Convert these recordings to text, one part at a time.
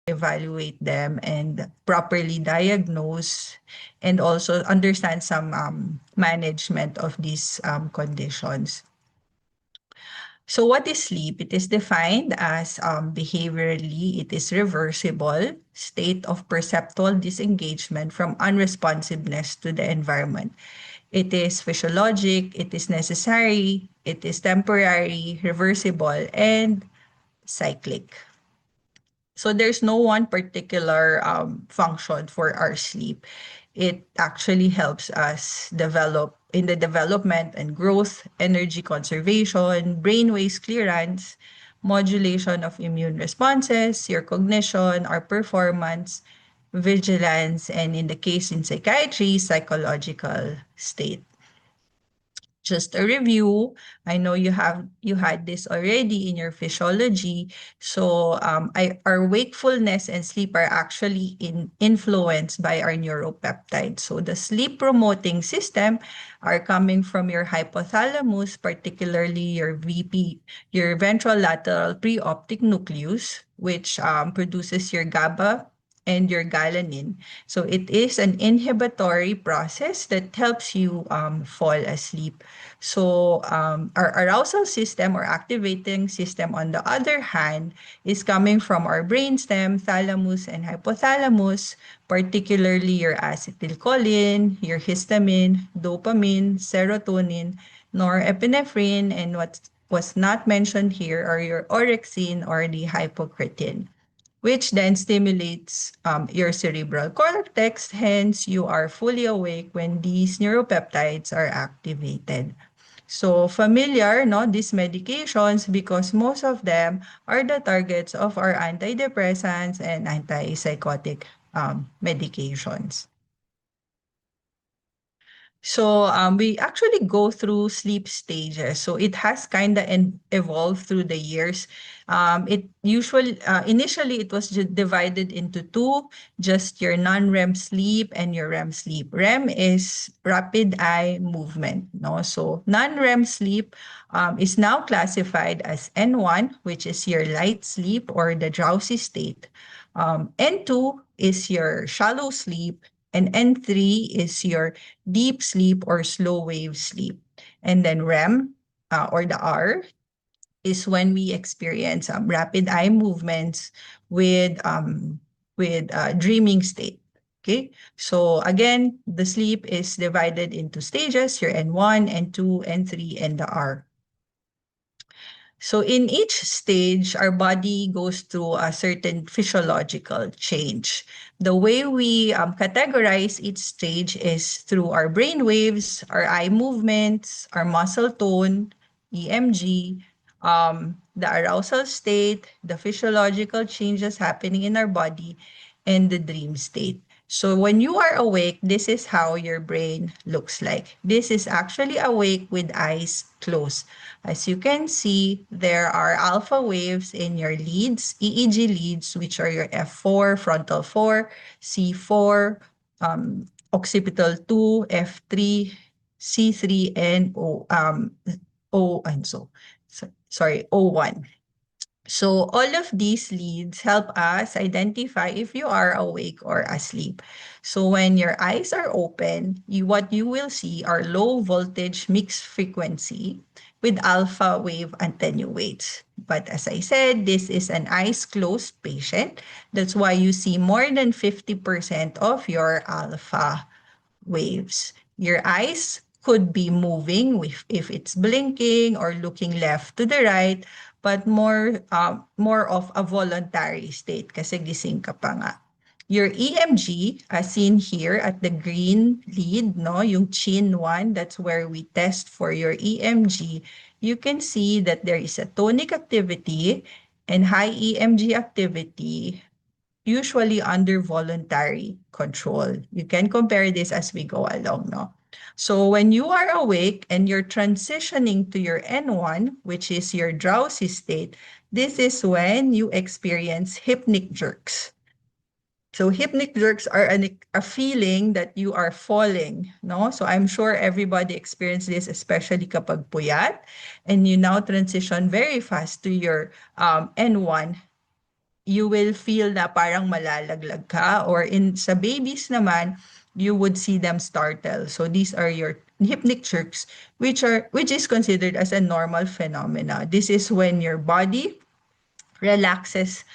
evaluate them and properly diagnose and also understand some management of these conditions. So what is sleep? It is defined as behaviorally, it is reversible state of perceptual disengagement from unresponsiveness to the environment. It is physiologic, it is necessary, it is temporary, reversible, and cyclic. So there's no one particular function for our sleep. It actually helps us develop in the development and growth, energy conservation, brainwaves clearance, modulation of immune responses, your cognition, our performance, vigilance, and in the case in psychiatry, psychological state. Just a review. I know you had this already in your physiology. So our wakefulness and sleep are actually influenced by our neuropeptides. So the sleep promoting system are coming from your hypothalamus, particularly your your ventral lateral preoptic nucleus, which produces your GABA and your galanin. So it is an inhibitory process that helps you fall asleep. So our arousal system or activating system, on the other hand, is coming from our brainstem, thalamus, and hypothalamus, particularly your acetylcholine, your histamine, dopamine, serotonin, norepinephrine, and what was not mentioned here are your orexin or the hypocretin, which then stimulates your cerebral cortex. Hence, you are fully awake when these neuropeptides are activated. So familiar, no, these medications because most of them are the targets of our antidepressants and antipsychotic medications. So we actually go through sleep stages. So it has kind of evolved through the years. Initially it was divided into two, just your non-REM sleep and your REM sleep. REM is rapid eye movement. No, so non-REM sleep is now classified as N1, which is your light sleep or the drowsy state. N2 is your shallow sleep, and N3 is your deep sleep or slow wave sleep. And then REM or the R is when we experience rapid eye movements with dreaming state. Okay, so again, the sleep is divided into stages, your N1, N2, N3, and the R. So in each stage, our body goes through a certain physiological change. The way we categorize each stage is through our brain waves, our eye movements, our muscle tone, EMG, the arousal state, the physiological changes happening in our body, and the dream state. So when you are awake, this is how your brain looks like. This is actually awake with eyes closed. As you can see, there are alpha waves in your leads, EEG leads, which are your F4, frontal 4, C4, occipital 2, F3, C3, and O1. So all of these leads help us identify if you are awake or asleep. So when your eyes are open, what you will see are low voltage mixed frequency with alpha wave attenuates. But as I said, this is an eyes closed patient. That's why you see more than 50% of your alpha waves. Your eyes could be moving if it's blinking or looking left to the right, but more of a voluntary state kasi gising ka pa nga. Your EMG, as seen here at the green lead, no, yung chin one, that's where we test for your EMG. You can see that there is a tonic activity and high EMG activity, usually under voluntary control. You can compare this as we go along, no? So when you are awake and you're transitioning to your N1, which is your drowsy state, this is when you experience hypnic jerks. So hypnic jerks are a feeling that you are falling, no? So I'm sure everybody experienced this, especially kapag puyat, and you now transition very fast to your N1. you will feel na parang malalaglag ka, or sa babies naman, you would see them startle. So these are your hypnic jerks, which is considered as a normal phenomena. This is when your body relaxes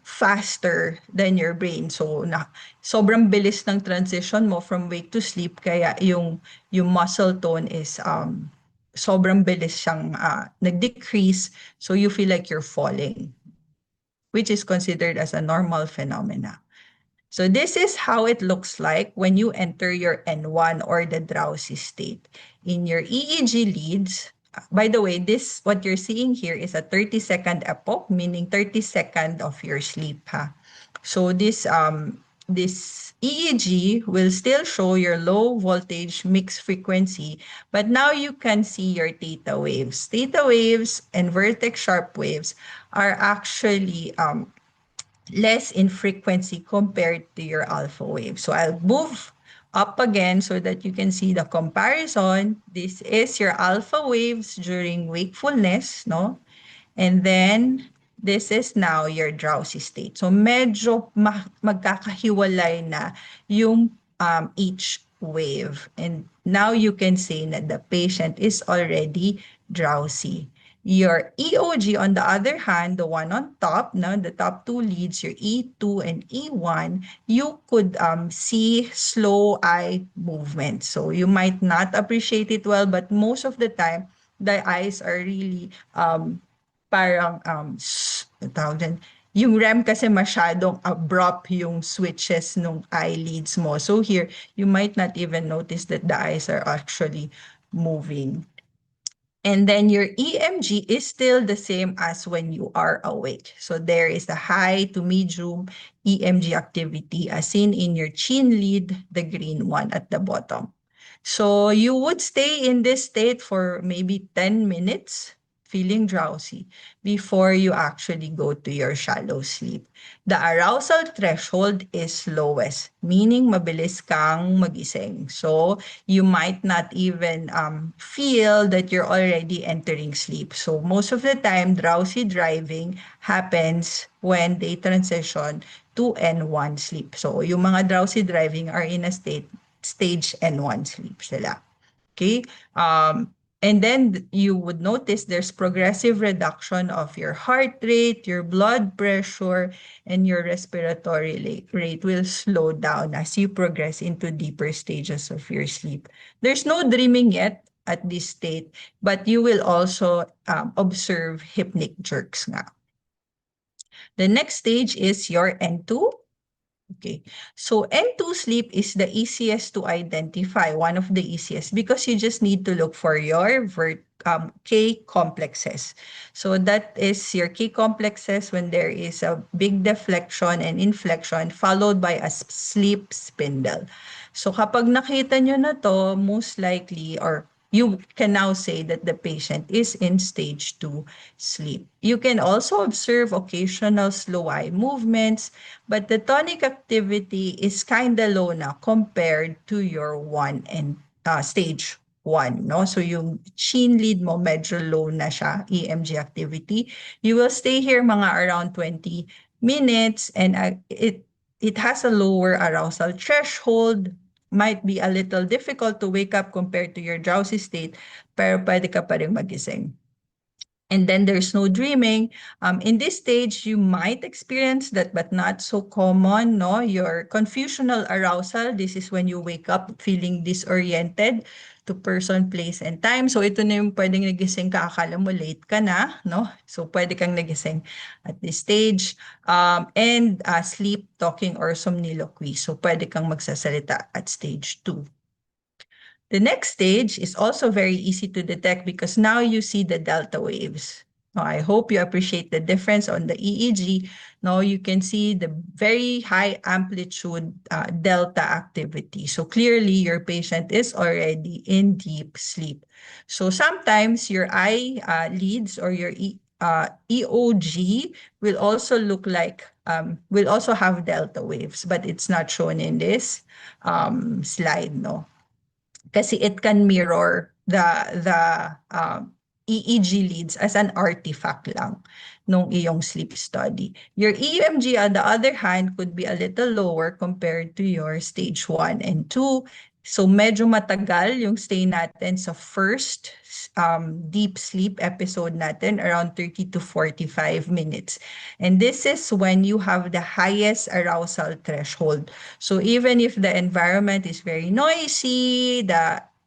faster than your brain. So sobrang bilis ng transition mo from wake to sleep, kaya yung muscle tone is sobrang bilis siyang nag-decrease, so you feel like you're falling, which is considered as a normal phenomena. So this is how it looks like when you enter your N1 or the drowsy state. In your EEG leads, by the way, what you're seeing here is a 30-second epoch, meaning 30 seconds of your sleep. So this EEG will still show your low voltage mixed frequency, but now you can see your theta waves. Theta waves and vertex sharp waves are actually less in frequency compared to your alpha wave. So I'll move up again so that you can see the comparison. This is your alpha waves during wakefulness, no? And then this is now your drowsy state. So medyo magkakahiwalay na yung each wave. And now you can say that the patient is already drowsy. Your EOG, on the other hand, the one on top, no, the top two leads, your E2 and E1, you could see slow eye movement. So you might not appreciate it well, but most of the time, the eyes are really parang tawag dyan, yung REM kasi masyadong abrupt yung switches nung eyelids mo. So here, you might not even notice that the eyes are actually moving. And then your EMG is still the same as when you are awake. So there is a high to medium EMG activity as seen in your chin lead, the green one at the bottom. So you would stay in this state for maybe 10 minutes, feeling drowsy, before you actually go to your shallow sleep. The arousal threshold is lowest, meaning mabilis kang magising. So you might not even feel that you're already entering sleep. So most of the time, drowsy driving happens when they transition to N1 sleep. So yung mga drowsy driving are in a stage N1 sleep sila. Okay? And then you would notice there's progressive reduction of your heart rate, your blood pressure, and your respiratory rate will slow down as you progress into deeper stages of your sleep. There's no dreaming yet at this state, but you will also observe hypnic jerks nga. The next stage is your N2. Okay, so N2 sleep is the easiest to identify, one of the easiest, because you just need to look for your K complexes. So that is your K complexes when there is a big deflection and inflection followed by a sleep spindle. So kapag nakita nyo na to, most likely, or you can now say that the patient is in stage 2 sleep. You can also observe occasional slow eye movements, but the tonic activity is kind of low now compared to your stage 1, no? So yung chin lead mo medyo low na siya, EMG activity. You will stay here mga around 20 minutes, and it has a lower arousal threshold. Might be a little difficult to wake up compared to your drowsy state, pero pwede ka pa rin magising. And then there's no dreaming. In this stage, you might experience that, but not so common, no? Your confusional arousal, this is when you wake up feeling disoriented to person, place, and time. So ito na yung pwedeng nagising ka, akala mo late ka na, no? So pwede kang nagising at this stage. And sleep, talking, or somniloquy. So pwede kang magsasalita at stage 2. The next stage is also very easy to detect because now you see the delta waves. I hope you appreciate the difference on the EEG. Now you can see the very high amplitude delta activity. So clearly your patient is already in deep sleep. So sometimes your eye leads or your EOG will also look like, will also have delta waves, but it's not shown in this slide, no? Kasi it can mirror the EEG leads as an artifact lang. nung iyong sleep study. Your EMG, on the other hand, could be a little lower compared to your stage 1 and 2. So medyo matagal yung stay natin sa first deep sleep episode natin, around 30 to 45 minutes. And this is when you have the highest arousal threshold. So even if the environment is very noisy,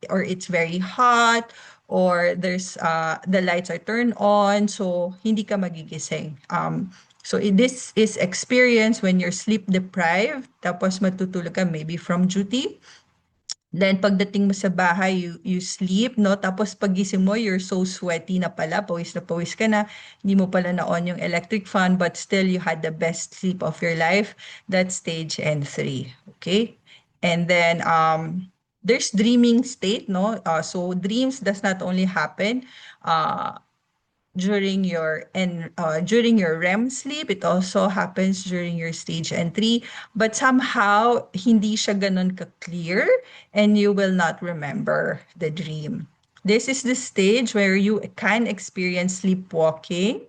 or it's very hot, or the lights are turned on, so hindi ka magigising. So this is experience when you're sleep deprived, tapos matutulog ka maybe from duty. Then pagdating mo sa bahay, you sleep, no? Tapos pagising mo, you're so sweaty na pala, pawis na pawis ka na, hindi mo pala na-on yung electric fan, but still you had the best sleep of your life. That's stage N3, okay? And then there's dreaming state, no? So dreams does not only happen during your REM sleep. It also happens during your stage N3, but somehow hindi siya ganun ka-clear and you will not remember the dream. This is the stage where you can experience sleepwalking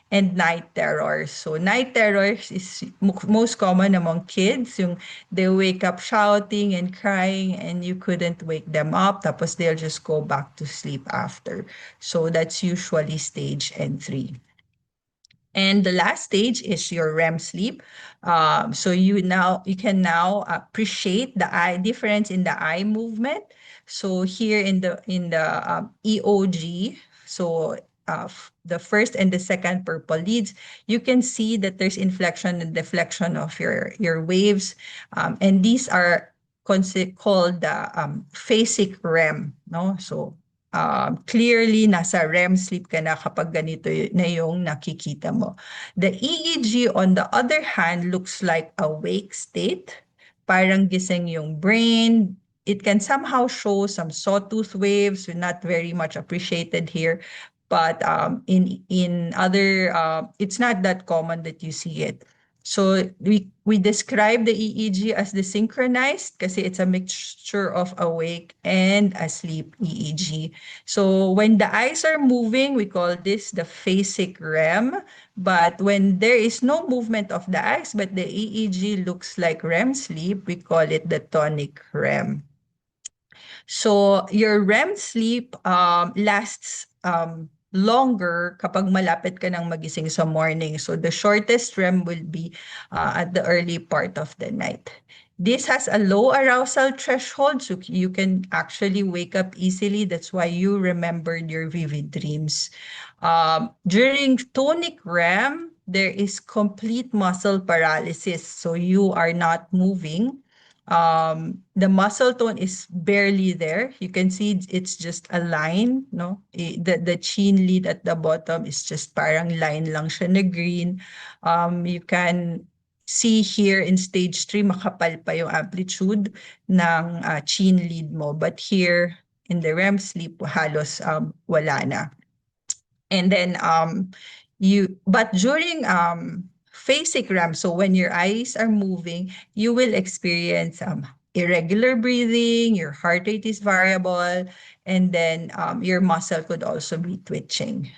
and night terrors. So night terrors is most common among kids. Yung they wake up shouting and crying and you couldn't wake them up. Tapos they'll just go back to sleep after. So that's usually stage N3. And the last stage is your REM sleep. So you can now appreciate the eye difference in the eye movement. So here in the EOG, so the first and the second purple leads, you can see that there's inflection and deflection of your waves, and these are called the phasic REM. No, so clearly nasa REM sleep ka na kapag ganito na yung nakikita mo. The EEG, on the other hand, looks like a wake state. Parang gising yung brain. It can somehow show some sawtooth waves, not very much appreciated here. But in other, it's not that common that you see it. So we describe the EEG as the synchronized kasi it's a mixture of awake and asleep EEG. So when the eyes are moving, we call this the phasic REM. But when there is no movement of the eyes, but the EEG looks like REM sleep, we call it the tonic REM. So your REM sleep lasts longer kapag malapit ka nang magising sa morning. So the shortest REM will be at the early part of the night. This has a low arousal threshold, so you can actually wake up easily. That's why you remembered your vivid dreams. During tonic REM, there is complete muscle paralysis, so you are not moving. The muscle tone is barely there. You can see it's just a line, no? The chin lead at the bottom is just parang line lang siya na green. You can see here in stage 3, makapal pa yung amplitude ng chin lead mo. But here in the REM sleep, halos wala na. And then but during phasic REM, so when your eyes are moving, you will experience irregular breathing, your heart rate is variable, and then your muscle could also be twitching.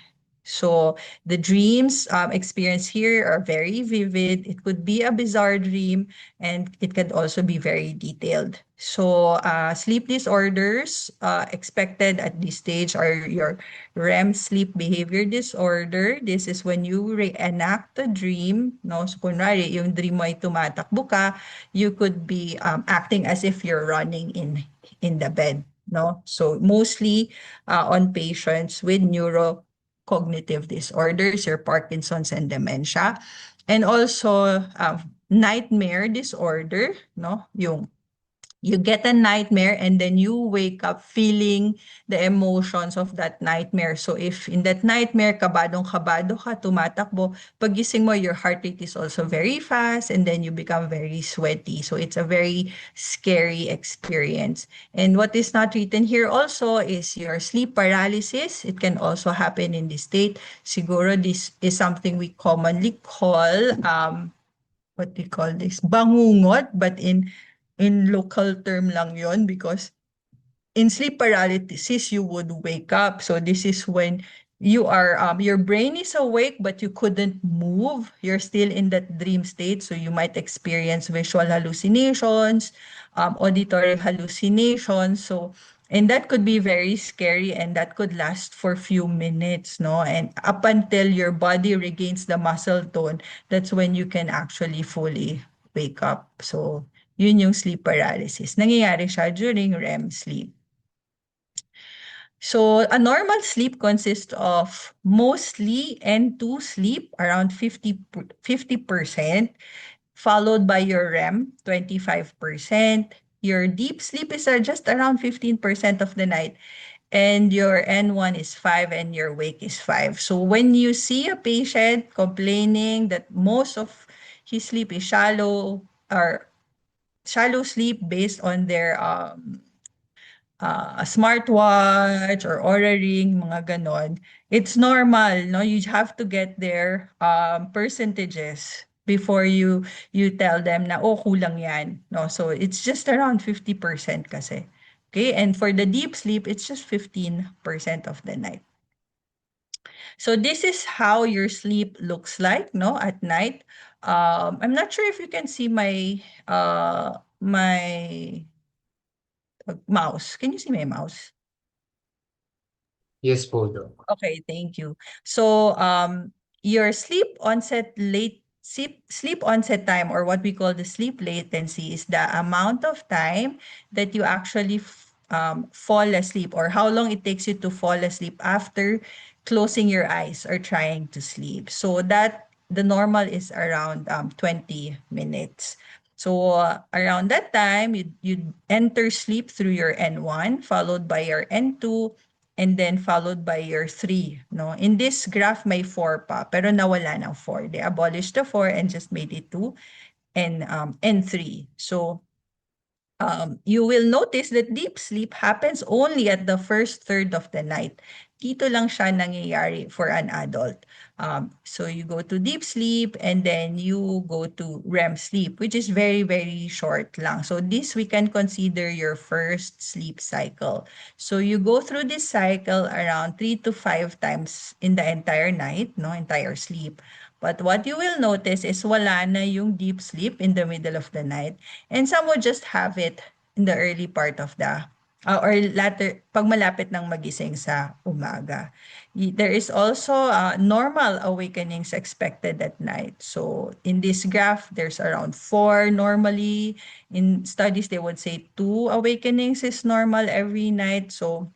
So the dreams experienced here are very vivid. It could be a bizarre dream, and it could also be very detailed. So sleep disorders expected at this stage are your REM sleep behavior disorder. This is when you reenact a dream. No? So kunwari, yung dream mo ay tumatakbo ka, you could be acting as if you're running in the bed. No? So mostly on patients with neurocognitive disorders, your Parkinson's and dementia. And also nightmare disorder, no? You get a nightmare and then you wake up feeling the emotions of that nightmare. So if in that nightmare, kabadong-kabado ka, tumatakbo, pagising mo, your heart rate is also very fast and then you become very sweaty. So it's a very scary experience. And what is not written here also is your sleep paralysis. It can also happen in this state. Siguro this is something we commonly call, what do you call this? Bangungot, but in local term lang yon, because in sleep paralysis, you would wake up. So this is when your brain is awake but you couldn't move, you're still in that dream state, so you might experience visual hallucinations, auditory hallucinations. So and that could be very scary, and that could last for few minutes, no, and up until your body regains the muscle tone, that's when you can actually fully wake up. So yun yung sleep paralysis, nangyayari siya during REM sleep. So a normal sleep consists of mostly N2 sleep, around 50%, followed by your REM, 25%. Your deep sleep is just around 15% of the night, and your N1 is 5 and your wake is 5. So when you see a patient complaining that most of his sleep is shallow, or shallow sleep based on their a smartwatch or Oura Ring, mga ganon, it's normal, no? You have to get their percentages before you tell them na, oh, kulang yan, no? So it's just around 50% kasi. Okay, and for the deep sleep, it's just 15% of the night. So this is how your sleep looks like, no, at night. I'm not sure if you can see my mouse. Can you see my mouse? Yes po, Doc. Okay, thank you. So, your sleep onset time, or what we call the sleep latency, is the amount of time that you actually fall asleep, or how long it takes you to fall asleep after closing your eyes or trying to sleep. So that the normal is around 20 minutes. So around that time, you enter sleep through your N1, followed by your N2, and then followed by your 3, no? In this graph, may 4 pa, pero nawala ng 4. They abolished the 4 and just made it 2 and 3. So you will notice that deep sleep happens only at the first third of the night. Dito lang siya nangyayari for an adult. So you go to deep sleep and then you go to REM sleep, which is very, very short lang. So this we can consider your first sleep cycle. So you go through this cycle around 3 to 5 times in the entire night, no, entire sleep. But what you will notice is wala na yung deep sleep in the middle of the night. And some would just have it in the early part of the or latter, pag malapit ng magising sa umaga. There is also normal awakenings expected at night. So in this graph, there's around 4 normally. In studies, they would say 2 awakenings is normal every night. So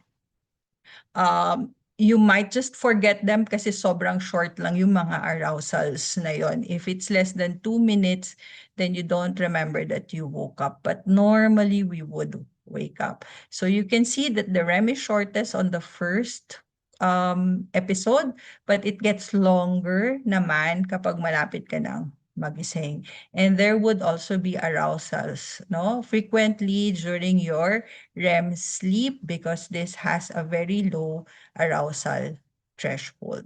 you might just forget them kasi sobrang short lang yung mga arousals na yon. If it's less than 2 minutes, then you don't remember that you woke up. But normally, we would wake up. So you can see that the REM is shortest on the first episode, but it gets longer naman kapag malapit ka ng magising. And there would also be arousals, no? Frequently during your REM sleep, because this has a very low arousal threshold.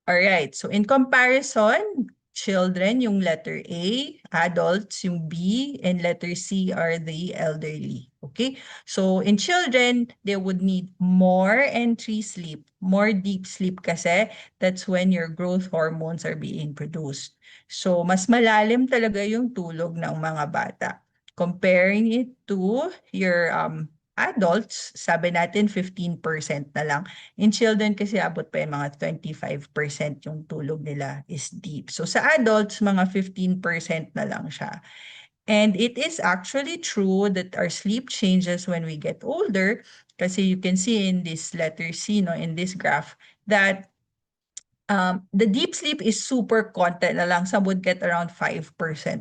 All right. So in comparison, children, yung letter A, adults, yung B, and letter C are the elderly. Okay. So in children, they would need more entry sleep, more deep sleep kasi that's when your growth hormones are being produced. So mas malalim talaga yung tulog ng mga bata. Comparing it to your adults, sabi natin 15% na lang. In children kasi abot pa yung mga 25% yung tulog nila is deep. So sa adults, mga 15% na lang siya. And it is actually true that our sleep changes when we get older, kasi you can see in this letter C, no, in this graph, that the deep sleep is super konti na lang. Some would get around 5%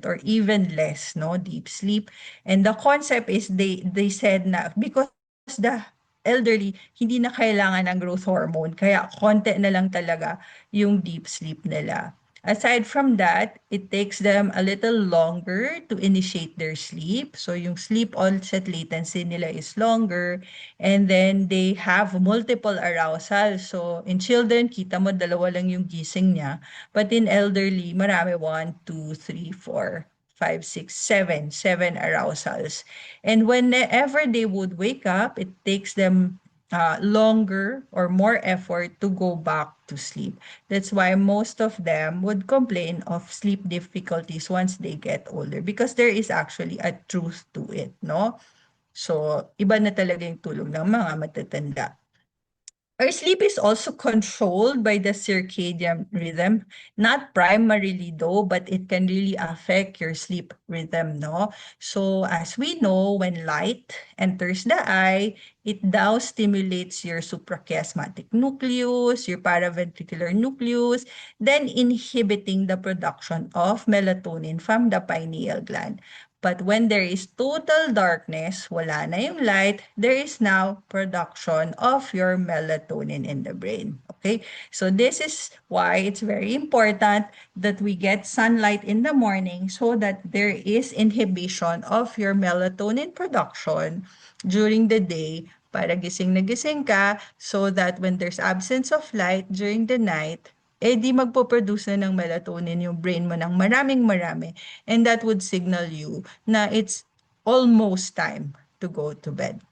or even less, no, deep sleep. And the concept is they said na because the elderly hindi na kailangan ng growth hormone, kaya konti na lang talaga yung deep sleep nila. Aside from that, it takes them a little longer to initiate their sleep. So yung sleep onset latency nila is longer. And then they have multiple arousal. So in children, kita mo dalawa lang yung gising niya. But in elderly, marami 1, 2, 3, 4, 5, 6, 7 arousals. And whenever they would wake up, it takes them longer or more effort to go back to sleep. That's why most of them would complain of sleep difficulties once they get older because there is actually a truth to it, no? So, iba na talaga yung tulog ng mga matatanda. Our sleep is also controlled by the circadian rhythm, not primarily though, but it can really affect your sleep rhythm, no? So as we know, when light enters the eye, it now stimulates your suprachiasmatic nucleus, your paraventricular nucleus, then inhibiting the production of melatonin from the pineal gland. But when there is total darkness, wala na yung light, there is now production of your melatonin in the brain. Okay? So this is why it's very important that we get sunlight in the morning so that there is inhibition of your melatonin production during the day para gising na gising ka so that when there's absence of light during the night, eh di magpo-produce na ng melatonin yung brain mo ng maraming-marami. And that would signal you na it's almost time to go to bed.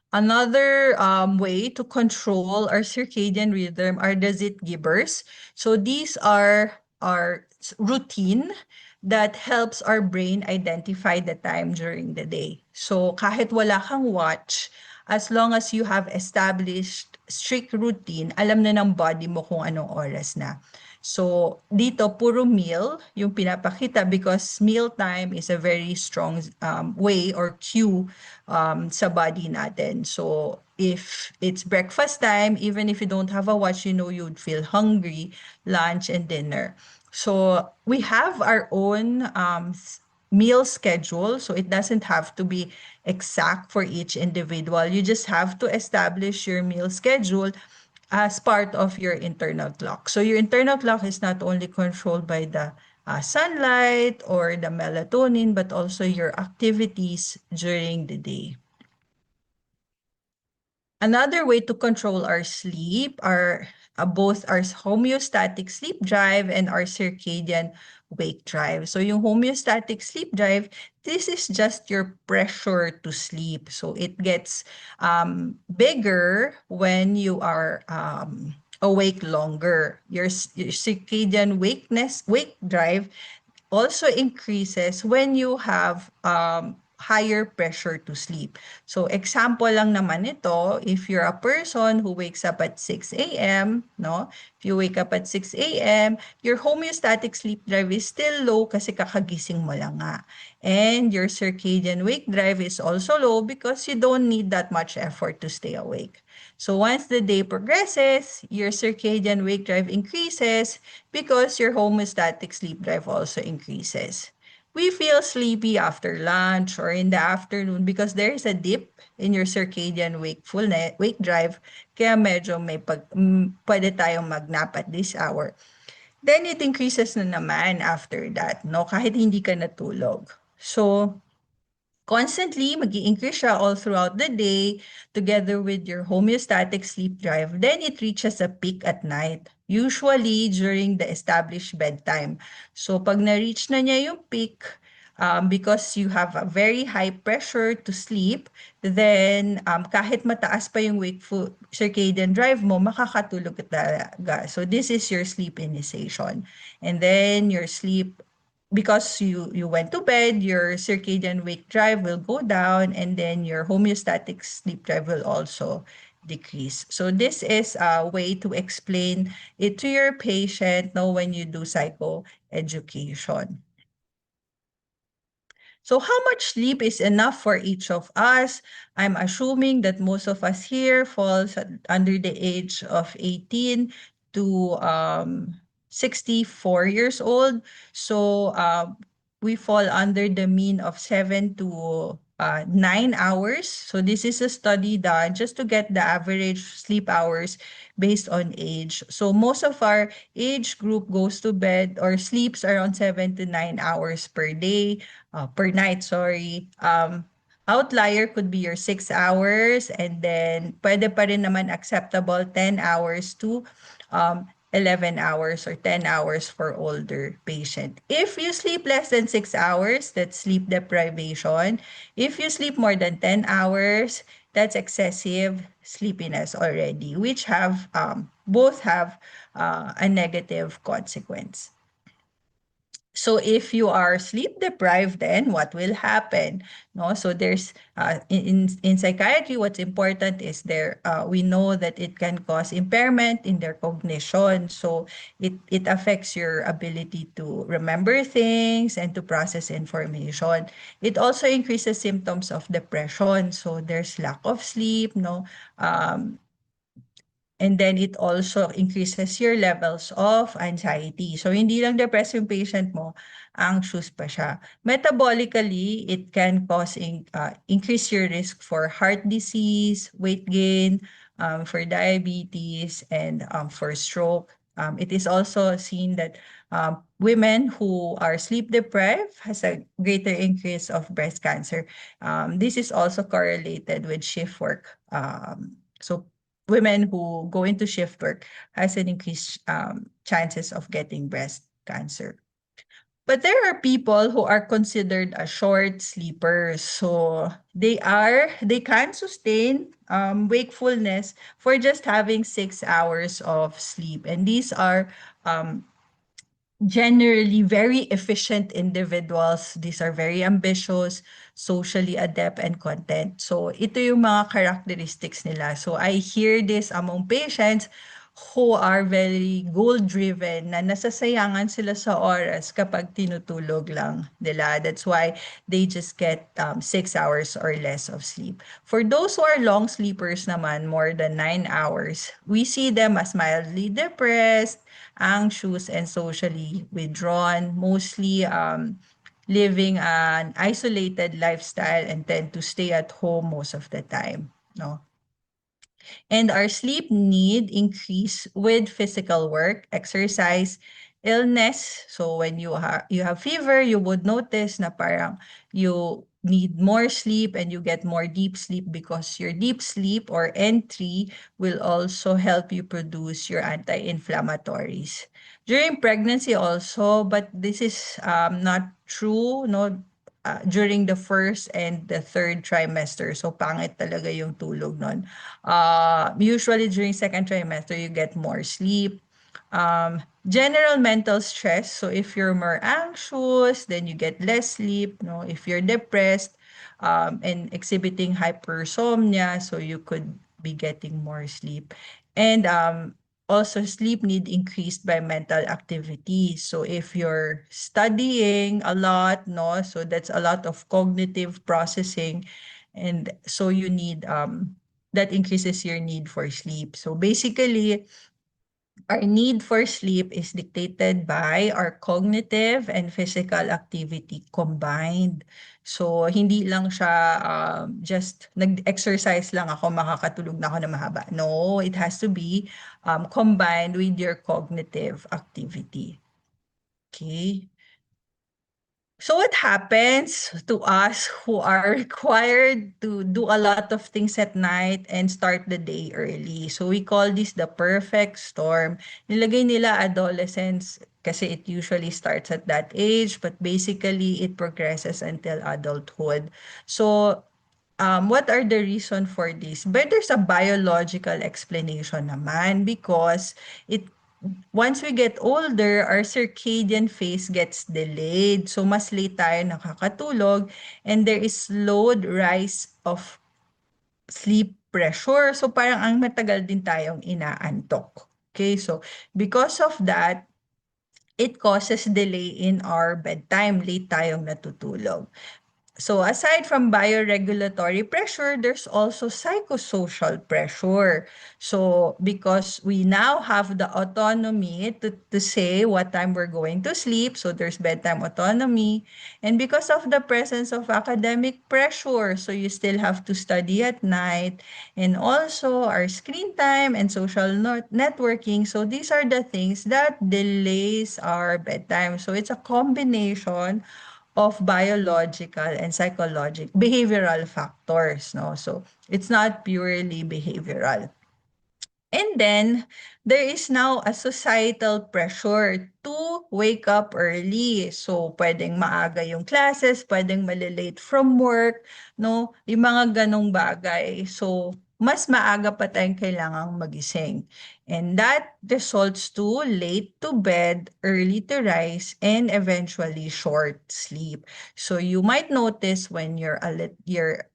Another way to control our circadian rhythm are the Zitgibers. So these are our routine that helps our brain identify the time during the day. So kahit wala kang watch, as long as you have established strict routine, alam na ng body mo kung anong oras na. So dito, puro meal yung pinapakita because meal time is a very strong way or cue sa body natin. So if it's breakfast time, even if you don't have a watch, you know you'd feel hungry, lunch and dinner. So we have our own meal schedule. So it doesn't have to be exact for each individual. You just have to establish your meal schedule as part of your internal clock. So your internal clock is not only controlled by the sunlight or the melatonin, but also your activities during the day. Another way to control our sleep are both our homeostatic sleep drive and our circadian wake drive. So yung homeostatic sleep drive, this is just your pressure to sleep. So it gets bigger when you are awake longer. Your circadian wake drive also increases when you have higher pressure to sleep. So example lang naman ito, if you're a person who wakes up at 6 a.m., no? If you wake up at 6 a.m., your homeostatic sleep drive is still low kasi kakagising mo lang nga. And your circadian wake drive is also low because you don't need that much effort to stay awake. So once the day progresses, your circadian wake drive increases because your homeostatic sleep drive also increases. We feel sleepy after lunch or in the afternoon because there is a dip in your circadian wake drive. Kaya medyo pwede tayong mag-nap at this hour. Then it increases na naman after that, no? Kahit hindi ka natulog. So, constantly mag-i-increase siya all throughout the day together with your homeostatic sleep drive. Then it reaches a peak at night, usually during the established bedtime. So pag na-reach na niya yung peak, because you have a very high pressure to sleep, then kahit mataas pa yung wakeful circadian drive mo, makakatulog ka talaga. So this is your sleep initiation. And then your sleep because you went to bed, your circadian wake drive will go down and then your homeostatic sleep drive will also decrease. So this is a way to explain it to your patient know when you do psychoeducation. So how much sleep is enough for each of us? I'm assuming that most of us here falls under the age of 18 to 64 years old. So we fall under the mean of 7 to 9 hours. So this is a study done just to get the average sleep hours based on age. So most of our age group goes to bed or sleeps around 7 to 9 hours per day, per night, sorry. Outlier could be your 6 hours and then pwede pa rin naman acceptable 10 hours to 11 hours or 10 hours for older patient. If you sleep less than 6 hours, that's sleep deprivation. If you sleep more than 10 hours, that's excessive sleepiness already, which have both have a negative consequence. So if you are sleep deprived, then what will happen? No, so there's in psychiatry, what's important is we know that it can cause impairment in their cognition. So it affects your ability to remember things and to process information. It also increases symptoms of depression. So there's lack of sleep, no, um, and then it also increases your levels of anxiety. So hindi lang depressed yung patient mo, anxious pa siya. Metabolically, it can increase your risk for heart disease, weight gain, for diabetes, and for stroke. It is also seen that women who are sleep deprived has a greater increase of breast cancer. This is also correlated with shift work. So women who go into shift work has an increased chances of getting breast cancer. But there are people who are considered a short sleepers. So they can sustain wakefulness for just having 6 hours of sleep. And these are um, generally very efficient individuals. These are very ambitious, socially adept, and content. So ito yung mga characteristics nila. So I hear this among patients who are very goal-driven na nasasayangan sila sa oras kapag tinutulog lang nila. That's why they just get 6 hours or less of sleep. For those who are long sleepers naman, more than 9 hours, we see them as mildly depressed, anxious, and socially withdrawn, mostly living an isolated lifestyle and tend to stay at home most of the time. No? And our sleep need increase with physical work, exercise, illness. So when you have fever, you would notice na parang you need more sleep and you get more deep sleep because your deep sleep or N3 will also help you produce your anti-inflammatories. During pregnancy also, but this is not true, no, during the first and the third trimester. So pangit talaga yung tulog nun. Usually during second trimester, you get more sleep. General mental stress. So if you're more anxious, then you get less sleep. No, if you're depressed, and exhibiting hypersomnia, so you could be getting more sleep. And also sleep need increased by mental activity. So if you're studying a lot, no, so that's a lot of cognitive processing, and so you need that increases your need for sleep. So basically, our need for sleep is dictated by our cognitive and physical activity combined. So, hindi lang siya just nag-exercise lang ako, makakatulog na ako na mahaba. No, it has to be combined with your cognitive activity. Okay. So what happens to us who are required to do a lot of things at night and start the day early? So we call this the perfect storm. Nilagay nila adolescence kasi it usually starts at that age, but basically it progresses until adulthood. So what are the reason for this? But there's a biological explanation naman because it once we get older, our circadian phase gets delayed. So, mas late tayo nakakatulog and there is slowed rise of sleep pressure. So, parang ang matagal din tayong inaantok. Okay, so because of that, it causes delay in our bedtime. Late tayong natutulog. So aside from bioregulatory pressure, there's also psychosocial pressure. So because we now have the autonomy to say what time we're going to sleep, so there's bedtime autonomy. And because of the presence of academic pressure, so you still have to study at night. And also our screen time and social networking. So these are the things that delays our bedtime. So it's a combination of biological and psychological behavioral factors, no? So it's not purely behavioral. And then there is now a societal pressure to wake up early. So, pwedeng maaga yung classes, pwedeng malilate from work, no? Yung mga ganong bagay. So, mas maaga pa tayong kailangang magising. And that results to late to bed, early to rise, and eventually short sleep. So you might notice when you're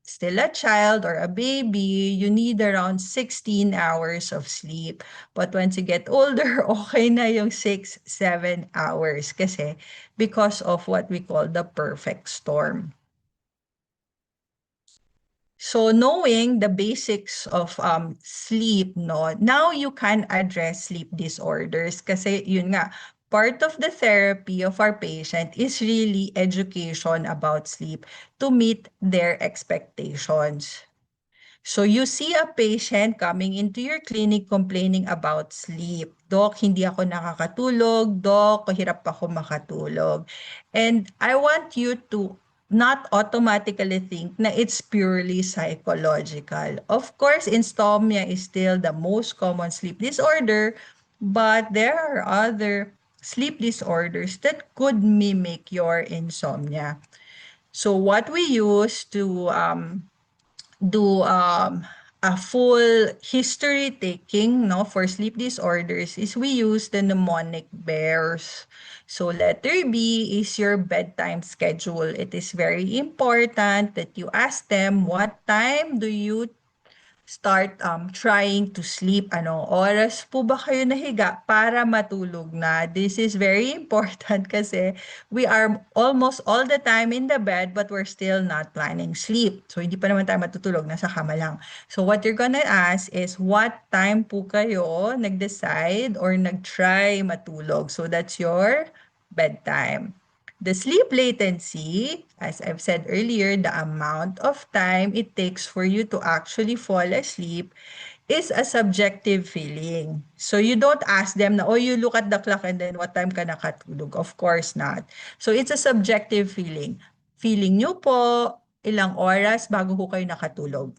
still a child or a baby, you need around 16 hours of sleep. But once you get older, okay na yung 6, 7 hours kasi because of what we call the perfect storm. So knowing the basics of sleep, no, now you can address sleep disorders kasi yun nga, part of the therapy of our patient is really education about sleep to meet their expectations. So you see a patient coming into your clinic complaining about sleep. Doc, hindi ako nakakatulog. Doc, hirap ako makatulog. And I want you to not automatically think na it's purely psychological. Of course, insomnia is still the most common sleep disorder, but there are other sleep disorders that could mimic your insomnia. So what we use to do a full history taking, no, for sleep disorders is we use the mnemonic bears. So letter B is your bedtime schedule. It is very important that you ask them what time do you start trying to sleep. Anong oras po ba kayo nahiga para matulog na? This is very important kasi we are almost all the time in the bed but we're still not planning sleep. So hindi pa naman tayo matutulog, nasa kama lang. So what you're gonna ask is what time po kayo nag-decide or nag-try matulog. So that's your bedtime. The sleep latency, as I've said earlier, the amount of time it takes for you to actually fall asleep is a subjective feeling. So you don't ask them na, oh, you look at the clock and then what time ka nakatulog? Of course not. So it's a subjective feeling. Feeling nyo po, ilang oras bago ko kayo nakatulog.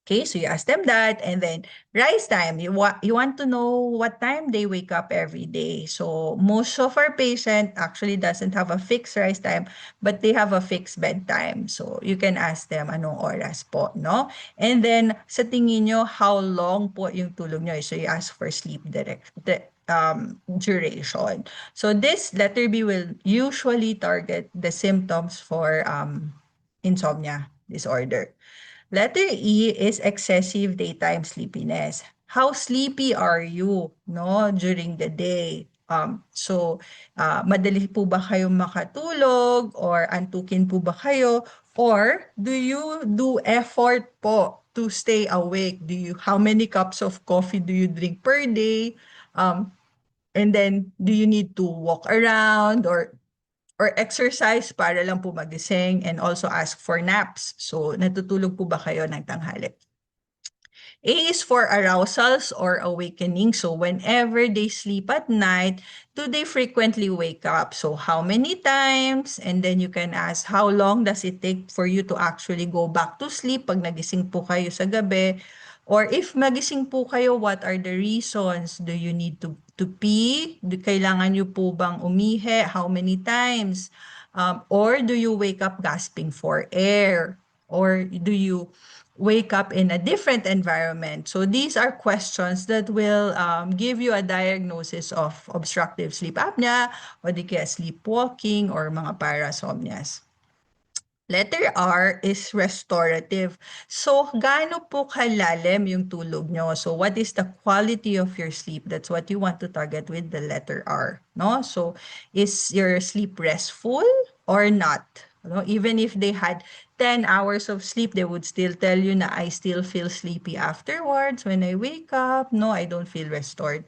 Okay, so you ask them that, and then rise time. You want to know what time they wake up every day. So most of our patient actually doesn't have a fixed rise time, but they have a fixed bedtime. So you can ask them anong oras po, no? And then sa tingin nyo, how long po yung tulog nyo? So you ask for sleep duration. So this letter B will usually target the symptoms for insomnia disorder. Letter E is excessive daytime sleepiness. How sleepy are you, no, during the day? Madali po ba kayong makatulog or antukin po ba kayo? Or do you do effort po to stay awake? How many cups of coffee do you drink per day? And then do you need to walk around or exercise para lang po magising, and also ask for naps. So, natutulog po ba kayo ng tanghali? A is for arousals or awakening. So, whenever they sleep at night, do they frequently wake up? So, how many times? And then you can ask, how long does it take for you to actually go back to sleep pag nagising po kayo sa gabi? Or if magising po kayo, what are the reasons? Do you need to pee? Kailangan nyo po bang umihi? How many times? Or do you wake up gasping for air? Or do you wake up in a different environment? So these are questions that will give you a diagnosis of obstructive sleep apnea o di kaya sleepwalking or mga parasomnias. Letter R is restorative. So, gaano po kalalim yung tulog nyo? So, what is the quality of your sleep? That's what you want to target with the letter R, no? So, is your sleep restful or not? No? Even if they had 10 hours of sleep, they would still tell you na I still feel sleepy afterwards. When I wake up, no, I don't feel restored.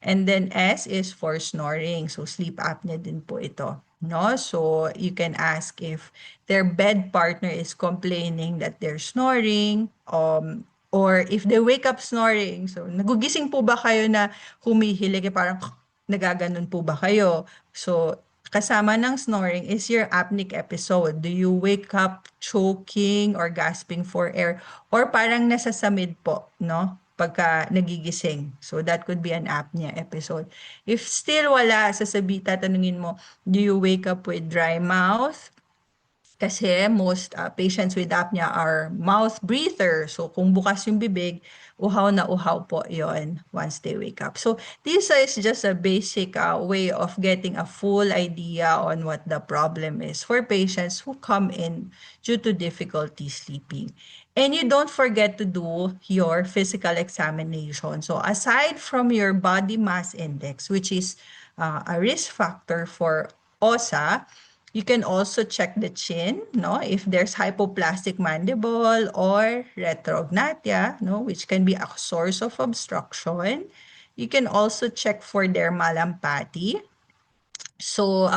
And then S is for snoring. So sleep apnea din po ito. No? So you can ask if their bed partner is complaining that they're snoring, or if they wake up snoring. So nagugising po ba kayo na humihilig, parang nagaganon po ba kayo? So kasama ng snoring is your apneic episode. Do you wake up choking or gasping for air, or parang nasa samid po, no? pagka nagigising. So that could be an apnea episode. If still wala, tatanungin mo, do you wake up with dry mouth? Kasi most patients with apnea are mouth breathers. So kung bukas yung bibig, uhaw na uhaw po yon once they wake up. So this is just a basic way of getting a full idea on what the problem is for patients who come in due to difficulty sleeping. And you don't forget to do your physical examination. So aside from your body mass index, which is a risk factor for OSA, you can also check the chin, no, if there's hypoplastic mandible or retrognathia, no, which can be a source of obstruction. You can also check for dermal empathy. So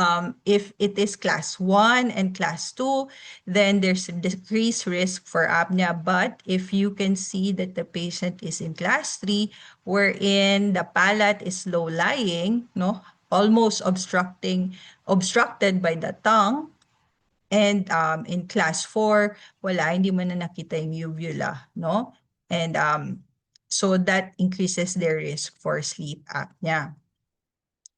if it is class 1 and class 2, then there's a decreased risk for apnea. But if you can see that the patient is in class 3, wherein the palate is low-lying, no, almost obstructed by the tongue, and in class 4, wala, hindi mo na nakita yung uvula, no? And so that increases their risk for sleep apnea.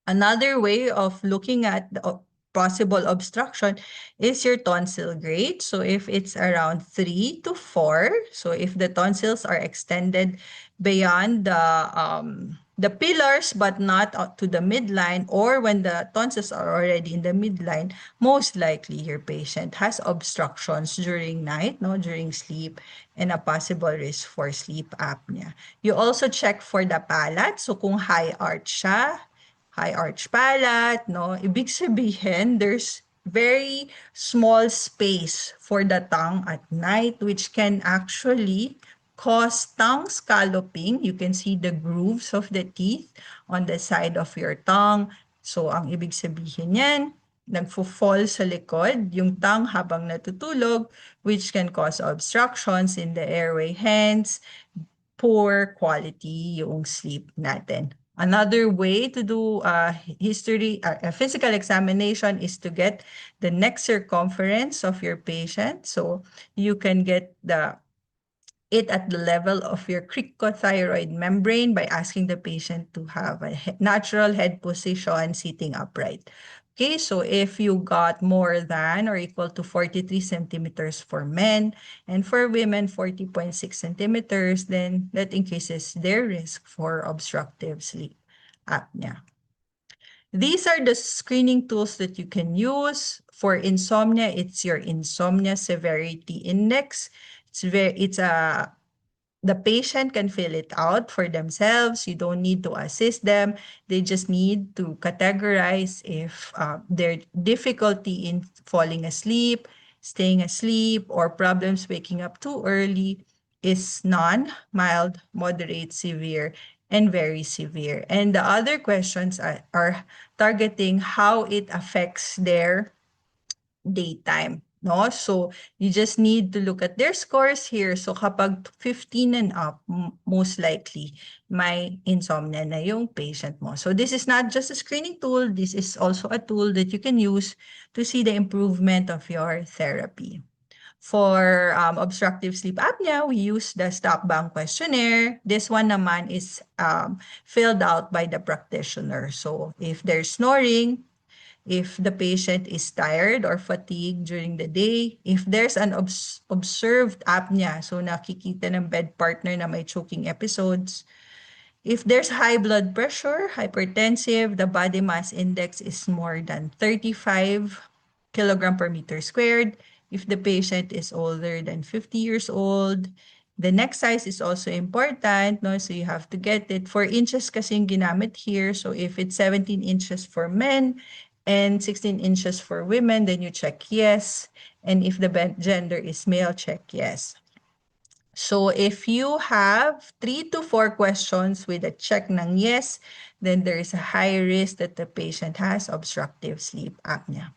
Another way of looking at the possible obstruction is your tonsil grade. So if it's around 3 to 4, so if the tonsils are extended beyond the pillars but not up to the midline, or when the tonsils are already in the midline, most likely your patient has obstructions during night, no, during sleep, and a possible risk for sleep apnea. You also check for the palate. So kung high arch siya, high arch palate, no? Ibig sabihin, there's very small space for the tongue at night, which can actually cause tongue scalloping. You can see the grooves of the teeth on the side of your tongue. So, ang ibig sabihin yan, nagfo-fall sa likod yung tongue habang natutulog, which can cause obstructions in the airway, hence poor quality yung sleep natin. Another way to do a physical examination is to get the neck circumference of your patient. So you can get it at the level of your cricothyroid membrane by asking the patient to have a natural head position sitting upright. Okay, so if you got more than or equal to 43 centimeters for men, and for women 40.6 centimeters, then that increases their risk for obstructive sleep apnea. These are the screening tools that you can use. For insomnia, it's your insomnia severity index. The patient can fill it out for themselves. You don't need to assist them. They just need to categorize if their difficulty in falling asleep, staying asleep, or problems waking up too early is none, mild, moderate, severe, and very severe. And the other questions are targeting how it affects their daytime, no? So you just need to look at their scores here. So kapag 15 and up, most likely may insomnia na yung patient mo. So this is not just a screening tool, this is also a tool that you can use to see the improvement of your therapy. For obstructive sleep apnea, we use the Stockbank questionnaire. This one naman is filled out by the practitioner. So if they're snoring, if the patient is tired or fatigued during the day, if there's an observed apnea, so nakikita ng bed partner na may choking episodes, if there's high blood pressure, hypertensive, the body mass index is more than 35 kilogram per meter squared, if the patient is older than 50 years old, the neck size is also important, no? So you have to get it. For inches kasi yung ginamit here. So if it's 17 inches for men and 16 inches for women, then you check yes. And if the gender is male, check yes. So if you have 3 to 4 questions with a check ng yes, then there is a high risk that the patient has obstructive sleep apnea.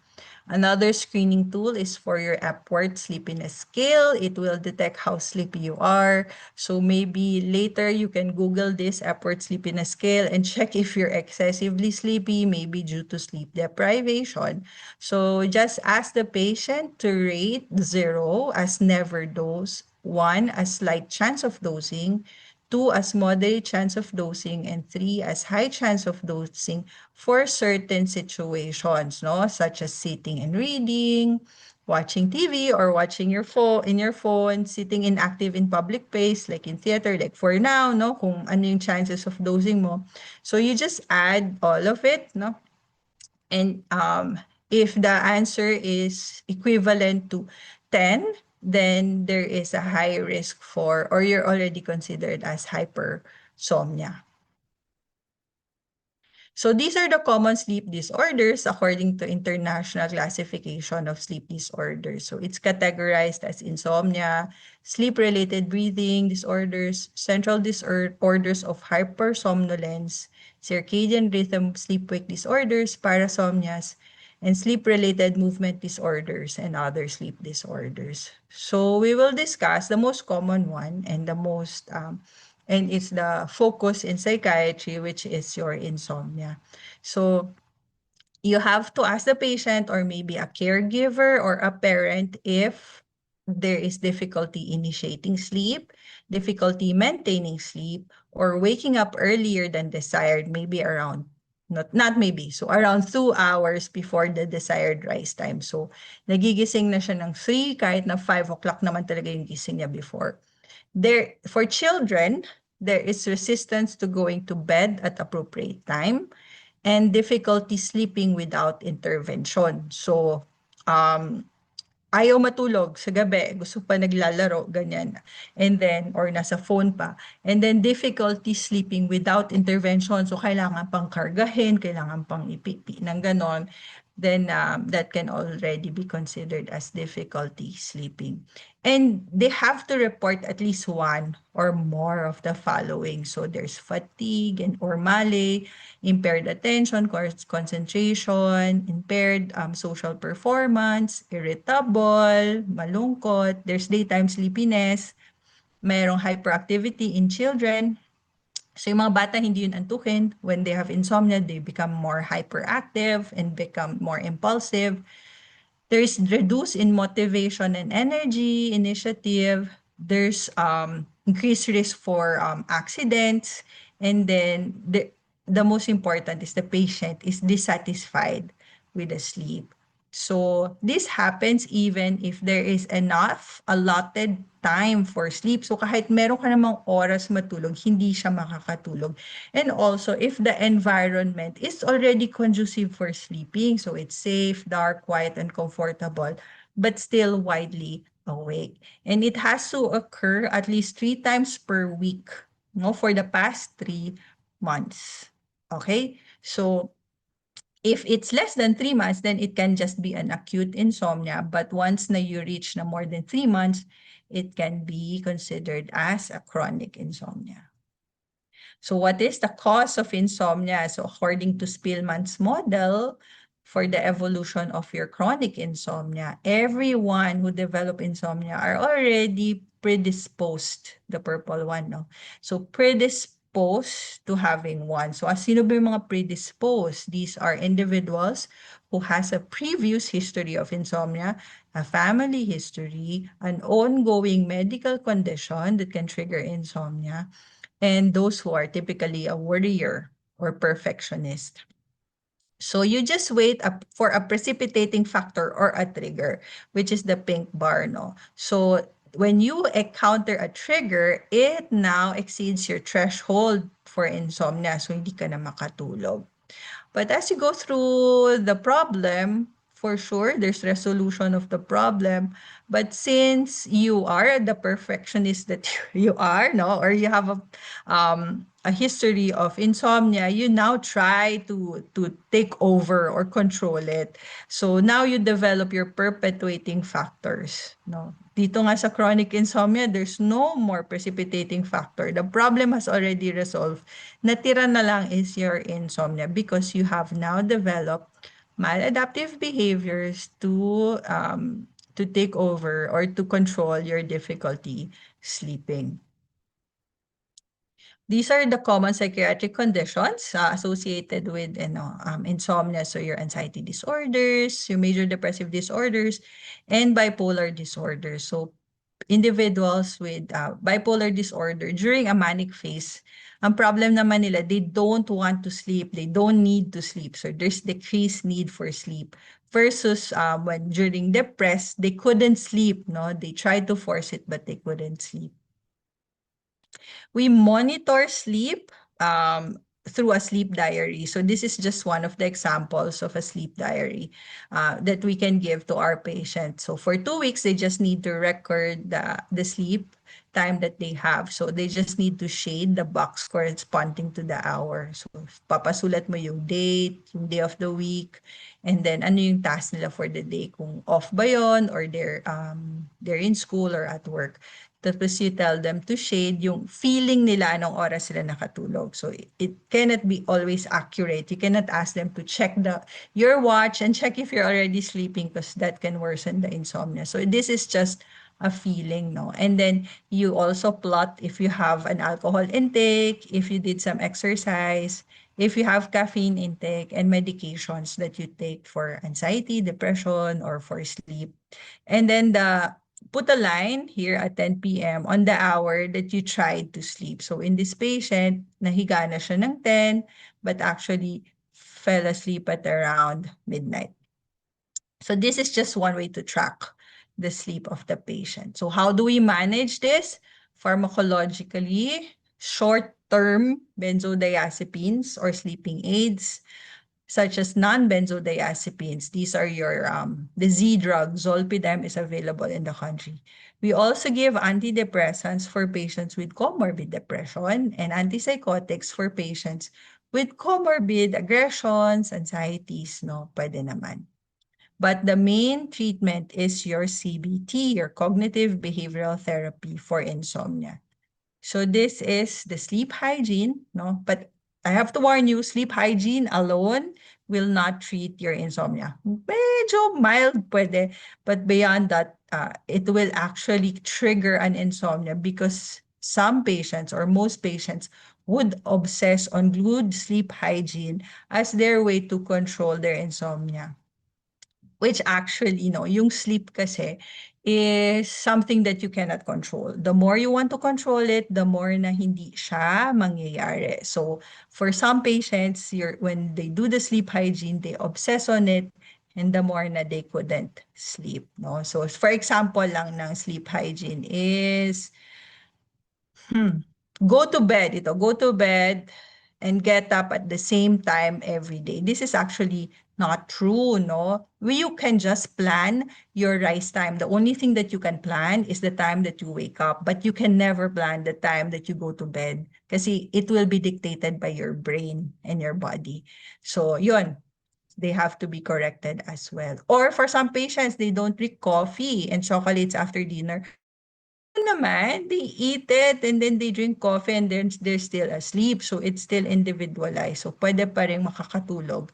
Another screening tool is for your Epworth Sleepiness Scale. It will detect how sleepy you are. So maybe later you can Google this Epworth Sleepiness Scale and check if you're excessively sleepy, maybe due to sleep deprivation. So just ask the patient to rate 0 as never dose, 1 as slight chance of dosing, 2 as moderate chance of dosing, and 3 as high chance of dosing for certain situations, no? Such as sitting and reading, watching TV or watching your phone, sitting inactive in public place, like in theater, like for now, no? Kung ano yung chances of dosing mo. So you just add all of it, no? And if the answer is equivalent to 10, then there is a high risk for, or you're already considered as hypersomnia. So these are the common sleep disorders according to International Classification of Sleep Disorders. So it's categorized as insomnia, sleep-related breathing disorders, central disorders of hypersomnolence, circadian rhythm sleep-wake disorders, parasomnias, and sleep-related movement disorders and other sleep disorders. So we will discuss the most common one and the most and it's the focus in psychiatry, which is your insomnia. So you have to ask the patient or maybe a caregiver or a parent if there is difficulty initiating sleep, difficulty maintaining sleep, or waking up earlier than desired, maybe around not maybe, so around 2 hours before the desired rise time. So, nagigising na siya ng 3 kahit na 5 o'clock naman talaga yung gising niya before. For children, there is resistance to going to bed at appropriate time and difficulty sleeping without intervention. So, ayaw matulog sa gabi, gusto pa naglalaro, ganyan. And then, or nasa phone pa. And then, difficulty sleeping without intervention. So, kailangan pang kargahin, kailangan pang ipipi ng ganon. Then, that can already be considered as difficulty sleeping. And they have to report at least one or more of the following. So, there's fatigue and or male, impaired attention, concentration, impaired social performance, irritable, malungkot, there's daytime sleepiness, mayroong hyperactivity in children. So yung mga bata hindi yun antukin. When they have insomnia, they become more hyperactive and become more impulsive. There's reduce in motivation and energy, initiative. There's increased risk for accidents. And then the most important is the patient is dissatisfied with the sleep. So this happens even if there is enough allotted time for sleep. So kahit meron ka namang oras matulog, hindi siya makakatulog. And also, if the environment is already conducive for sleeping, so it's safe, dark, quiet, and comfortable, but still widely awake. And it has to occur at least 3 times per week, no, for the past 3 months. Okay? So, if it's less than 3 months, then it can just be an acute insomnia. But once na you reach na more than 3 months, it can be considered as a chronic insomnia. So what is the cause of insomnia? So according to Spielman's model, for the evolution of your chronic insomnia, everyone who develop insomnia are already predisposed, the purple one, no? So predisposed to having one. So sino ba yung mga predisposed? These are individuals who has a previous history of insomnia, a family history, an ongoing medical condition that can trigger insomnia, and those who are typically a worrier or perfectionist. So you just wait for a precipitating factor or a trigger, which is the pink bar, no? So when you encounter a trigger, it now exceeds your threshold for insomnia, so hindi ka na makatulog. But as you go through the problem, for sure, there's resolution of the problem. But since you are the perfectionist that you are, no, or you have a history of insomnia, you now try to take over or control it. So now you develop your perpetuating factors, no. Dito nga sa chronic insomnia, there's no more precipitating factor. The problem has already resolved. Natira na lang is your insomnia because you have now developed maladaptive behaviors to take over or to control your difficulty sleeping. These are the common psychiatric conditions associated with insomnia. So your anxiety disorders, your major depressive disorders, and bipolar disorders. So individuals with bipolar disorder during a manic phase, ang problem naman nila, they don't want to sleep. They don't need to sleep. So there's decreased need for sleep. Versus when during depressed, they couldn't sleep, no? They tried to force it, but they couldn't sleep. We monitor sleep through a sleep diary. So this is just one of the examples of a sleep diary that we can give to our patients. So for 2 weeks, they just need to record the sleep time that they have. So they just need to shade the box corresponding to the hour. So papasulat mo yung date, yung day of the week, and then ano yung task nila for the day, kung off ba yon or they're in school or at work. Tapos you tell them to shade yung feeling nila anong oras sila nakatulog. So it cannot be always accurate. You cannot ask them to check your watch and check if you're already sleeping, because that can worsen the insomnia. So this is just a feeling, no? And then you also plot if you have an alcohol intake, if you did some exercise, if you have caffeine intake and medications that you take for anxiety, depression, or for sleep. And then put a line here at 10 p.m. on the hour that you tried to sleep. So in this patient, nahiga na siya ng 10, but actually fell asleep at around midnight. So this is just one way to track the sleep of the patient. So how do we manage this? Pharmacologically, short-term benzodiazepines or sleeping aids, such as non-benzodiazepines. These are the Z drug, Zolpidem is available in the country. We also give antidepressants for patients with comorbid depression and antipsychotics for patients with comorbid aggressions, anxieties, no, pwede naman. But the main treatment is your CBT, your cognitive behavioral therapy for insomnia. So this is the sleep hygiene, no? But I have to warn you, sleep hygiene alone will not treat your insomnia. Medyo mild pwede, but beyond that, it will actually trigger an insomnia because some patients or most patients would obsess on good sleep hygiene as their way to control their insomnia. Which actually, yung sleep kasi is something that you cannot control. The more you want to control it, the more na hindi siya mangyayari. So for some patients, when they do the sleep hygiene, they obsess on it, and the more na they couldn't sleep. No? So for example lang ng sleep hygiene is go to bed and get up at the same time every day. This is actually not true, no? You can just plan your rise time. The only thing that you can plan is the time that you wake up, but you can never plan the time that you go to bed kasi it will be dictated by your brain and your body. So, yun, they have to be corrected as well. Or for some patients, they don't drink coffee and chocolates after dinner. Naman, they eat it and then they drink coffee and then they're still asleep. So it's still individualized. So pwede pa rin makakatulog.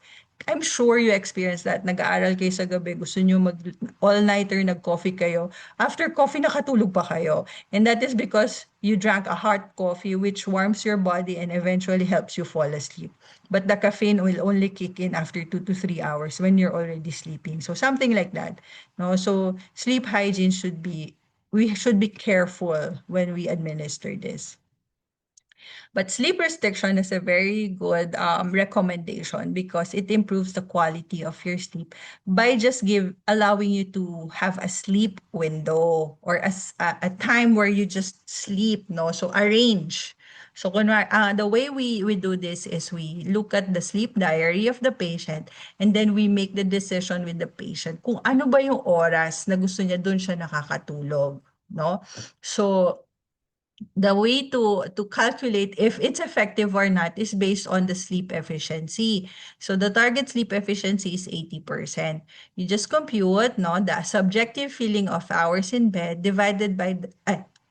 I'm sure you experience that. Nag-aaral kayo sa gabi, gusto nyo all-nighter, nag-coffee kayo. After coffee, nakatulog pa kayo. And that is because you drank a hot coffee which warms your body and eventually helps you fall asleep. But the caffeine will only kick in after 2 to 3 hours when you're already sleeping. So something like that. No? So sleep hygiene we should be careful when we administer this. But sleep restriction is a very good recommendation because it improves the quality of your sleep by just allowing you to have a sleep window or a time where you just sleep, no? So arrange. So the way we do this is we look at the sleep diary of the patient and then we make the decision with the patient kung ano ba yung oras na gusto niya doon siya nakakatulog, no? So the way to calculate if it's effective or not is based on the sleep efficiency. So the target sleep efficiency is 80%. You just compute, no, the subjective feeling of hours in bed divided by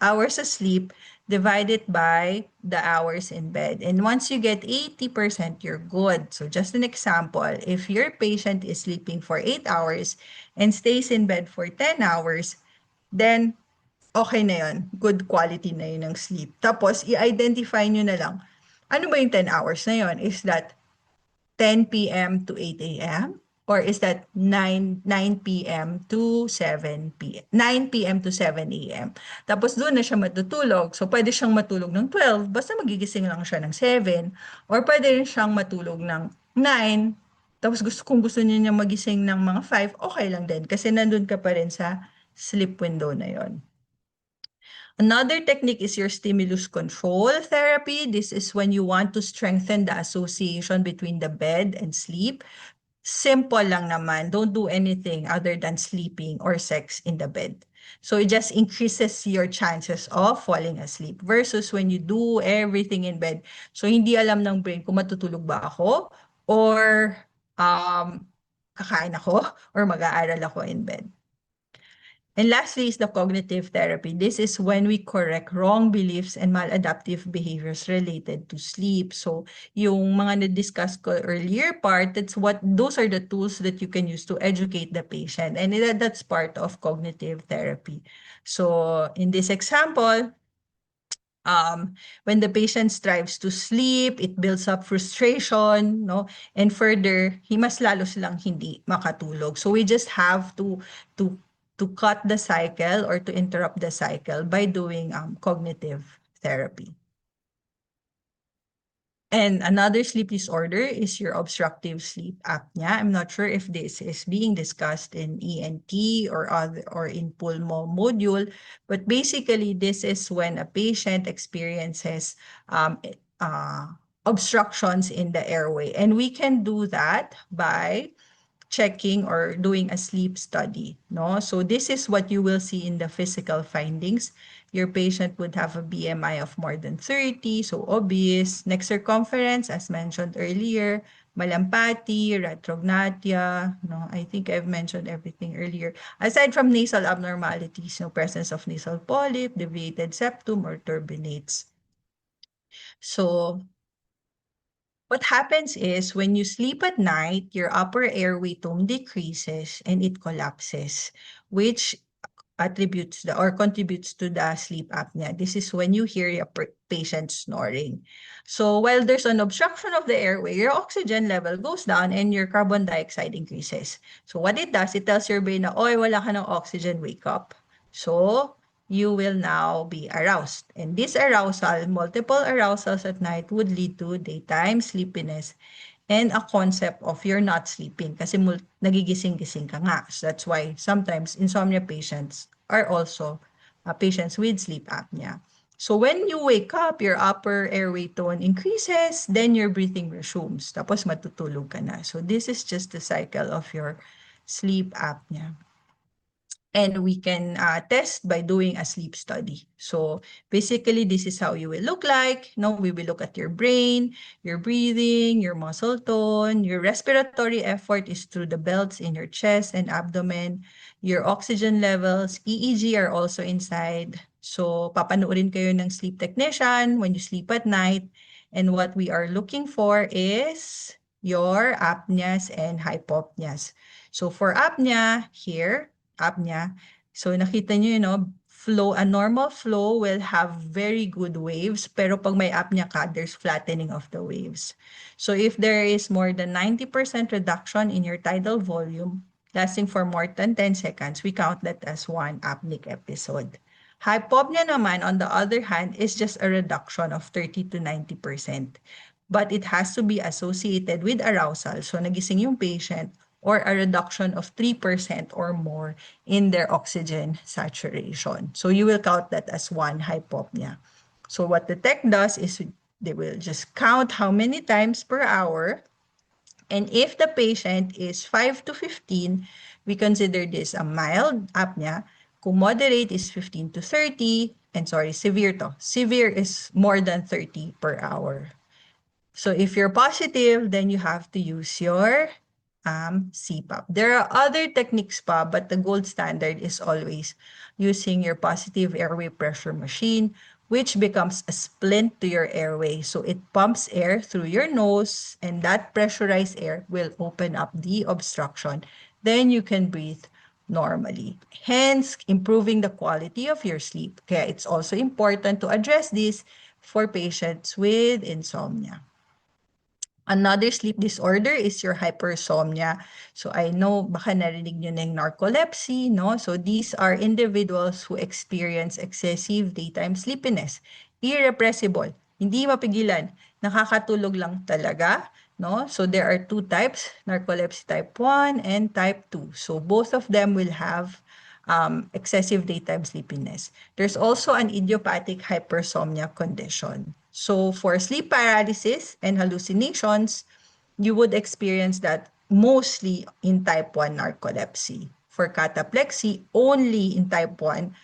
hours asleep divided by the hours in bed. And once you get 80%, you're good. So just an example, if your patient is sleeping for 8 hours and stays in bed for 10 hours, then okay na yun. Good quality na yun ng sleep. Tapos, i-identify nyo na lang, ano ba yung 10 hours na yun? Is that 10 p.m. to 8 a.m.? Or is that 9 p.m. to 7 p.m. 9 p.m. to 7 a.m. Tapos doon na siya matutulog. So pwede siyang matulog ng 12, basta magigising lang siya ng 7. Or pwede rin siyang matulog ng 9. Tapos kung gusto niya magising ng mga 5, okay lang din. Kasi nandun ka pa rin sa sleep window na yon. Another technique is your stimulus control therapy. This is when you want to strengthen the association between the bed and sleep. Simple lang naman. Don't do anything other than sleeping or sex in the bed. So it just increases your chances of falling asleep versus when you do everything in bed. So hindi alam ng brain kung matutulog ba ako or kakain ako or mag-aaral ako in bed. And lastly is the cognitive therapy. This is when we correct wrong beliefs and maladaptive behaviors related to sleep. So, yung mga na-discuss ko earlier part, those are the tools that you can use to educate the patient. And that's part of cognitive therapy. So, in this example, when the patient strives to sleep, it builds up frustration, no? And further, mas lalo silang hindi makatulog. So we just have to to cut the cycle or to interrupt the cycle by doing cognitive therapy. And another sleep disorder is your obstructive sleep apnea. I'm not sure if this is being discussed in ENT or in pulmo module, but basically this is when a patient experiences obstructions in the airway. And we can do that by checking or doing a sleep study, no? So this is what you will see in the physical findings. Your patient would have a BMI of more than 30, so obese, neck circumference, as mentioned earlier, malampati, retrognathia, no? I think I've mentioned everything earlier. Aside from nasal abnormalities, no presence of nasal polyp, deviated septum, or turbinates. So what happens is when you sleep at night, your upper airway tone decreases and it collapses, which attributes or contributes to the sleep apnea. This is when you hear your patient snoring. So while there's an obstruction of the airway, your oxygen level goes down and your carbon dioxide increases. So what it does, it tells your brain na, oy, wala ka ng oxygen, wake up. So you will now be aroused. And this arousal, multiple arousals at night would lead to daytime sleepiness and a concept of you're not sleeping kasi nagigising-gising ka nga. So that's why sometimes insomnia patients are also patients with sleep apnea. So when you wake up, your upper airway tone increases, then your breathing resumes. Tapos matutulog ka na. So this is just the cycle of your sleep apnea. And we can test by doing a sleep study. So basically, this is how you will look like. No, we will look at your brain, your breathing, your muscle tone, your respiratory effort is through the belts in your chest and abdomen. Your oxygen levels, EEG are also inside. So papanoorin kayo ng sleep technician when you sleep at night. And what we are looking for is your apneas and hypopneas. So for apnea, here, apnea. So nakita nyo yun, no? Flow, a normal flow will have very good waves, pero pag may apnea ka, there's flattening of the waves. So if there is more than 90% reduction in your tidal volume, lasting for more than 10 seconds, we count that as one apneic episode. Hypopnea naman, on the other hand, is just a reduction of 30 to 90%. But it has to be associated with arousal. So nagising yung patient, or a reduction of 3% or more in their oxygen saturation. So you will count that as one hypopnea. So what the tech does is they will just count how many times per hour. And if the patient is 5 to 15, we consider this a mild apnea. Kung moderate is 15 to 30, and severe to. Severe is more than 30 per hour. So if you're positive, then you have to use your CPAP. There are other techniques pa, but the gold standard is always using your positive airway pressure machine, which becomes a splint to your airway. So it pumps air through your nose, and that pressurized air will open up the obstruction. Then you can breathe normally, hence improving the quality of your sleep. Kaya it's also important to address this for patients with insomnia. Another sleep disorder is your hypersomnia. So I know baka narinig nyo na yung narcolepsy, no? So these are individuals who experience excessive daytime sleepiness. Irrepressible, hindi mapigilan, nakakatulog lang talaga, no? So there are two types, narcolepsy type 1 and type 2. So both of them will have excessive daytime sleepiness. There's also an idiopathic hypersomnia condition. So for sleep paralysis and hallucinations, you would experience that mostly in type 1 narcolepsy. For cataplexy, only in type 1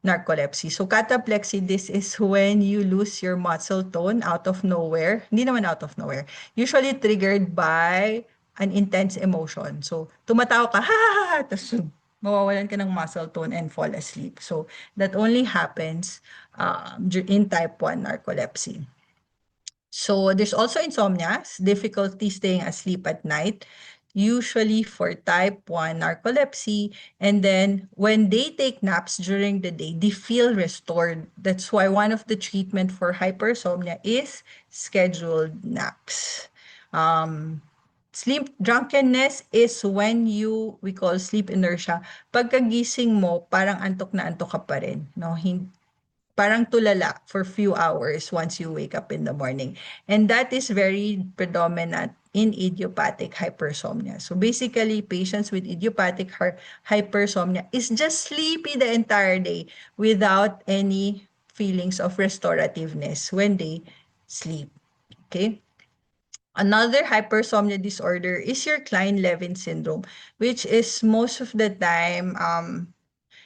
narcolepsy. So cataplexy, this is when you lose your muscle tone out of nowhere. Hindi naman out of nowhere. Usually triggered by an intense emotion. So tumatawa ka, ha ha ha, tapos mawawalan ka ng muscle tone and fall asleep. So that only happens in type 1 narcolepsy. So there's also insomnia, difficulty staying asleep at night, usually for type 1 narcolepsy. And then when they take naps during the day, they feel restored. That's why one of the treatment for hypersomnia is scheduled naps. Sleep drunkenness is when we call sleep inertia. Pagkagising mo, parang antok na antok ka pa rin. No? Parang tulala for few hours once you wake up in the morning. And that is very predominant in idiopathic hypersomnia. So basically, patients with idiopathic hypersomnia is just sleepy the entire day without any feelings of restorativeness when they sleep. Okay? Another hypersomnia disorder is your Klein-Levin syndrome, which is most of the time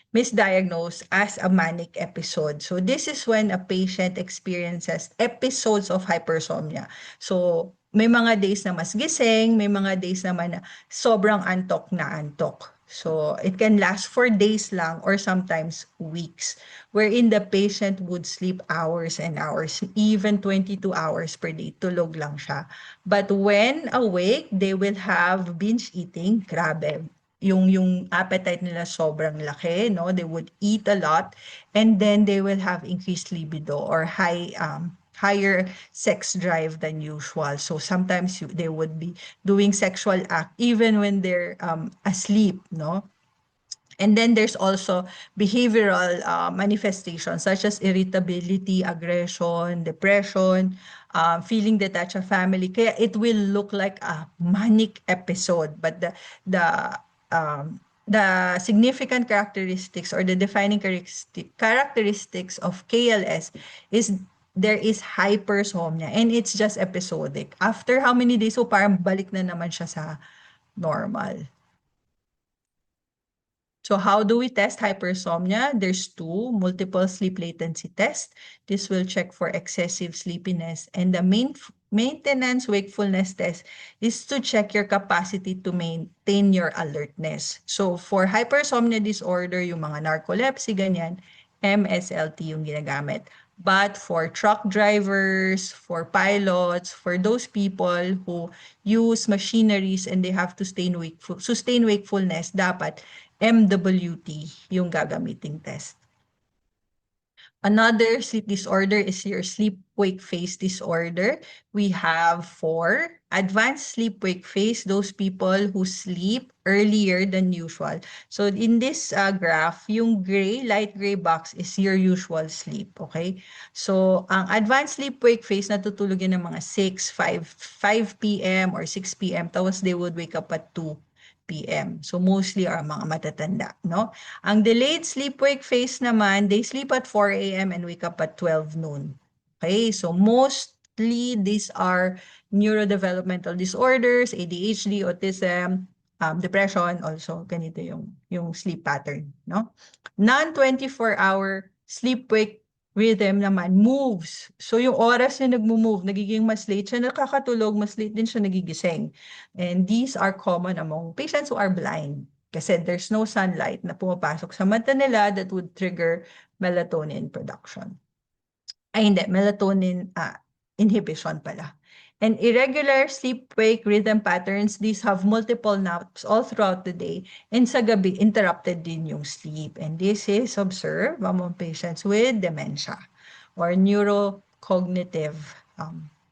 misdiagnosed as a manic episode. So this is when a patient experiences episodes of hypersomnia. So may mga days na mas gising, may mga days naman na sobrang antok na antok. So it can last for days lang or sometimes weeks, wherein the patient would sleep hours and hours, even 22 hours per day, tulog lang siya. But when awake, they will have binge eating, grabe, yung appetite nila sobrang laki, no? They would eat a lot and then they will have increased libido or higher sex drive than usual. So sometimes they would be doing sexual act even when they're asleep, no? And then there's also behavioral manifestations such as irritability, aggression, depression, feeling detached from family. Kaya it will look like a manic episode, but the significant characteristics or the defining characteristics of KLS is there is hypersomnia and it's just episodic. After how many days, so parang balik na naman siya sa normal. So how do we test hypersomnia? There's two, multiple sleep latency test. This will check for excessive sleepiness. And the maintenance wakefulness test is to check your capacity to maintain your alertness. So for hypersomnia disorder, yung mga narcolepsy, ganyan, MSLT yung ginagamit. But for truck drivers, for pilots, for those people who use machineries and they have to sustain wakefulness, dapat MWT yung gagamiting test. Another sleep disorder is your sleep-wake phase disorder. We have four. Advanced sleep-wake phase, those people who sleep earlier than usual. So in this graph, yung light gray box is your usual sleep, okay? So ang advanced sleep-wake phase, natutulog yun ng mga 5 p.m. or 6 p.m. Tapos they would wake up at 2 p.m. So mostly are mga matatanda, no? Ang delayed sleep-wake phase naman, they sleep at 4 a.m. and wake up at 12 noon. Okay, so mostly these are neurodevelopmental disorders, ADHD, autism, depression, also ganito yung sleep pattern, no? Non-24-hour sleep-wake rhythm naman moves. So yung oras na nagmo-move, nagiging mas late siya nakakatulog, mas late din siya nagigising. And these are common among patients who are blind. Kasi there's no sunlight na pumapasok sa mata nila that would trigger melatonin production. Ay, hindi. Melatonin inhibition pala. And irregular sleep-wake rhythm patterns, these have multiple naps all throughout the day. And sa gabi, interrupted din yung sleep. And this is observed among patients with dementia or neurocognitive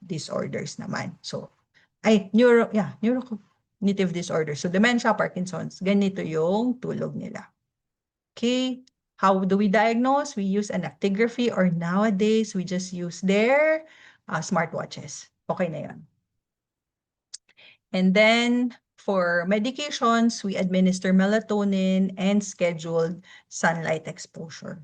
disorders naman. So, neurocognitive disorders. So, dementia, Parkinson's, ganito yung tulog nila. Okay, how do we diagnose? We use an actigraphy or nowadays, we just use their smartwatches. Okay na yun. And then, for medications, we administer melatonin and scheduled sunlight exposure.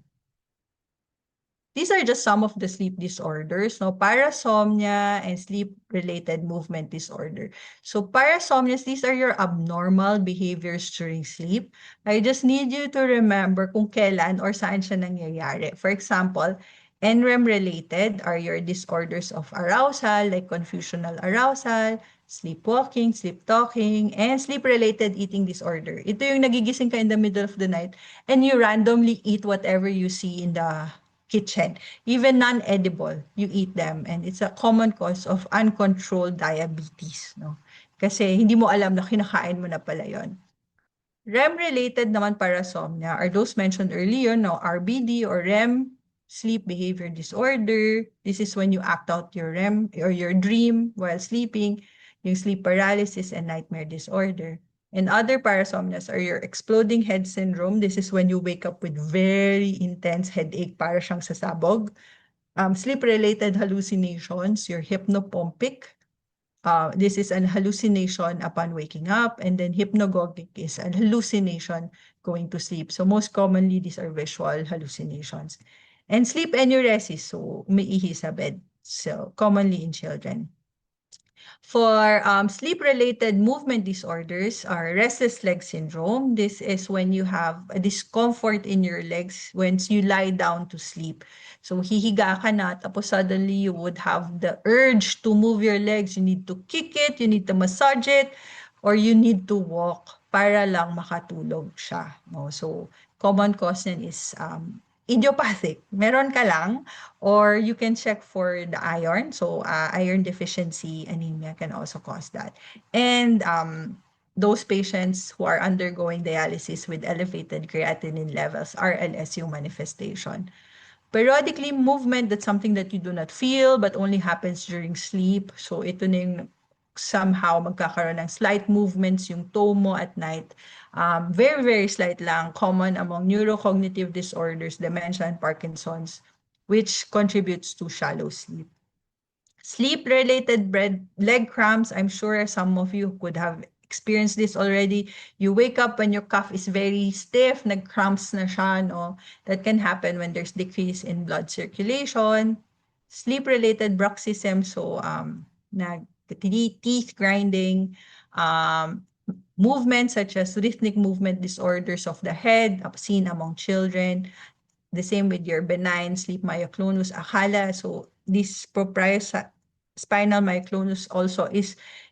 These are just some of the sleep disorders, no? Parasomnia and sleep-related movement disorder. So parasomnias, these are your abnormal behaviors during sleep. I just need you to remember kung kailan or saan siya nangyayari. For example, NREM-related are your disorders of arousal, like confusional arousal, sleepwalking, sleep talking, and sleep-related eating disorder. Ito yung nagigising ka in the middle of the night and you randomly eat whatever you see in the kitchen. Even non-edible, you eat them. And it's a common cause of uncontrolled diabetes. No? Kasi hindi mo alam na kinakain mo na pala yon. REM-related naman parasomnia are those mentioned earlier, no? RBD or REM, sleep behavior disorder. This is when you act out your REM or your dream while sleeping, yung sleep paralysis and nightmare disorder. And other parasomnias are your exploding head syndrome. This is when you wake up with very intense headache, para siyang sasabog. Sleep-related hallucinations, your hypnopompic. This is an hallucination upon waking up, and then hypnagogic is a hallucination going to sleep. So most commonly, these are visual hallucinations. And sleep enuresis, so umiihi sa bed. So commonly in children. For sleep-related movement disorders are restless leg syndrome. This is when you have a discomfort in your legs once you lie down to sleep. So hihiga ka na, tapos suddenly you would have the urge to move your legs. You need to kick it, you need to massage it, or you need to walk para lang makatulog siya. No? So common cause yan is idiopathic. Meron ka lang, or you can check for the iron. So iron deficiency anemia can also cause that. And those patients who are undergoing dialysis with elevated creatinine levels, RLSU manifestation. Periodically movement, that's something that you do not feel but only happens during sleep. So ito na yung somehow magkakaroon ng slight movements yung toe mo at night. Very, very slight lang, common among neurocognitive disorders, dementia, and Parkinson's, which contributes to shallow sleep. Sleep-related leg cramps, I'm sure some of you could have experienced this already. You wake up when your calf is very stiff, nag-cramps na siya, no? That can happen when there's decrease in blood circulation. Sleep-related bruxism, so teeth grinding, movements such as rhythmic movement disorders of the head, seen among children. The same with your benign sleep myoclonus akala. So this spinal myoclonus also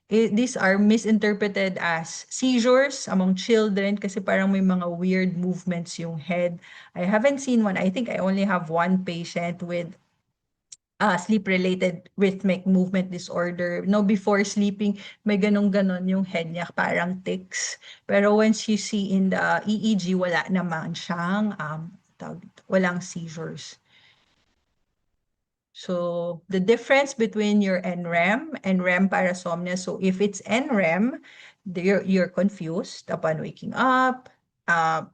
these are misinterpreted as seizures among children kasi parang may mga weird movements yung head. I haven't seen one. I think I only have one patient with sleep-related rhythmic movement disorder. No, before sleeping, may ganun-ganon yung head niya, parang tics. Pero once you see in the EEG, wala naman siyang, walang seizures. So the difference between your NREM and REM parasomnia, so if it's NREM, you're confused upon waking up.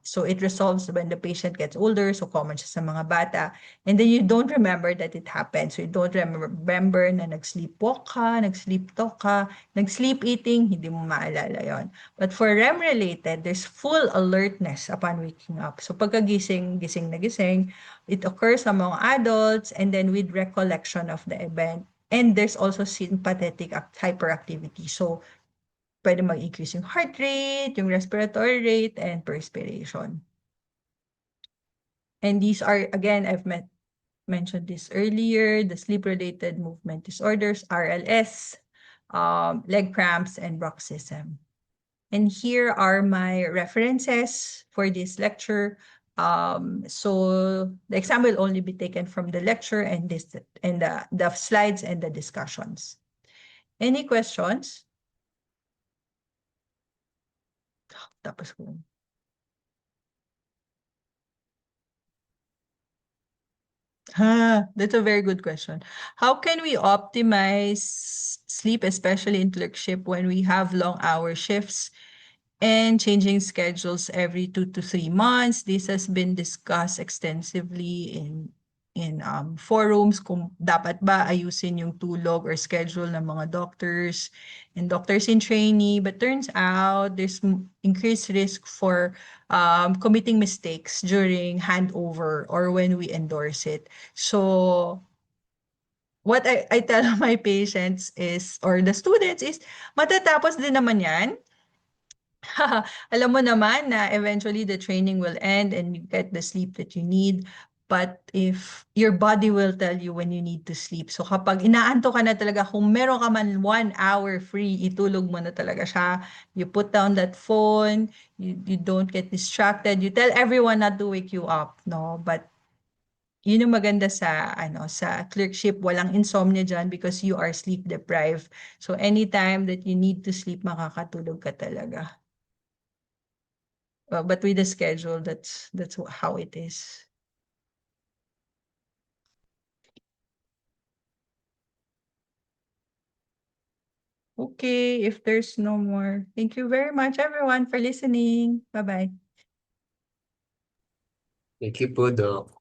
So it resolves when the patient gets older, so common siya sa mga bata. And then you don't remember that it happened. So you don't remember na nag-sleepwalk ka, nag-sleep talk ka, nag-sleep eating, hindi mo maalala yon. But for REM-related, there's full alertness upon waking up. So pagkagising, gising na gising, it occurs among adults and then with recollection of the event. And there's also sympathetic hyperactivity. So pwede mag-increase yung heart rate, yung respiratory rate, and perspiration. And these are, again, I've mentioned this earlier, the sleep-related movement disorders, RLS, leg cramps, and bruxism. And here are my references for this lecture. So the exam will only be taken from the lecture and the slides and the discussions. Any questions? Tapos ko. That's a very good question. How can we optimize sleep, especially in clerkship, when we have long hour shifts and changing schedules every 2 to 3 months? This has been discussed extensively in forums kung dapat ba ayusin yung tulog or schedule ng mga doctors and doctors in trainee. But turns out there's increased risk for committing mistakes during handover or when we endorse it. So what I tell my patients is, or the students is, matatapos din naman yan. Alam mo naman na eventually the training will end and you get the sleep that you need. But if your body will tell you when you need to sleep. So kapag inaanto ka na talaga, kung meron ka man 1 hour free, itulog mo na talaga siya. You put down that phone, you don't get distracted. You tell everyone not to wake you up, no? But yun yung maganda sa sa clerkship, walang insomnia diyan because you are sleep deprived. So anytime that you need to sleep, makakatulog ka talaga. But with the schedule, that's how it is. Okay, if there's no more, thank you very much, everyone, for listening. Bye-bye. Thank you po, Doc.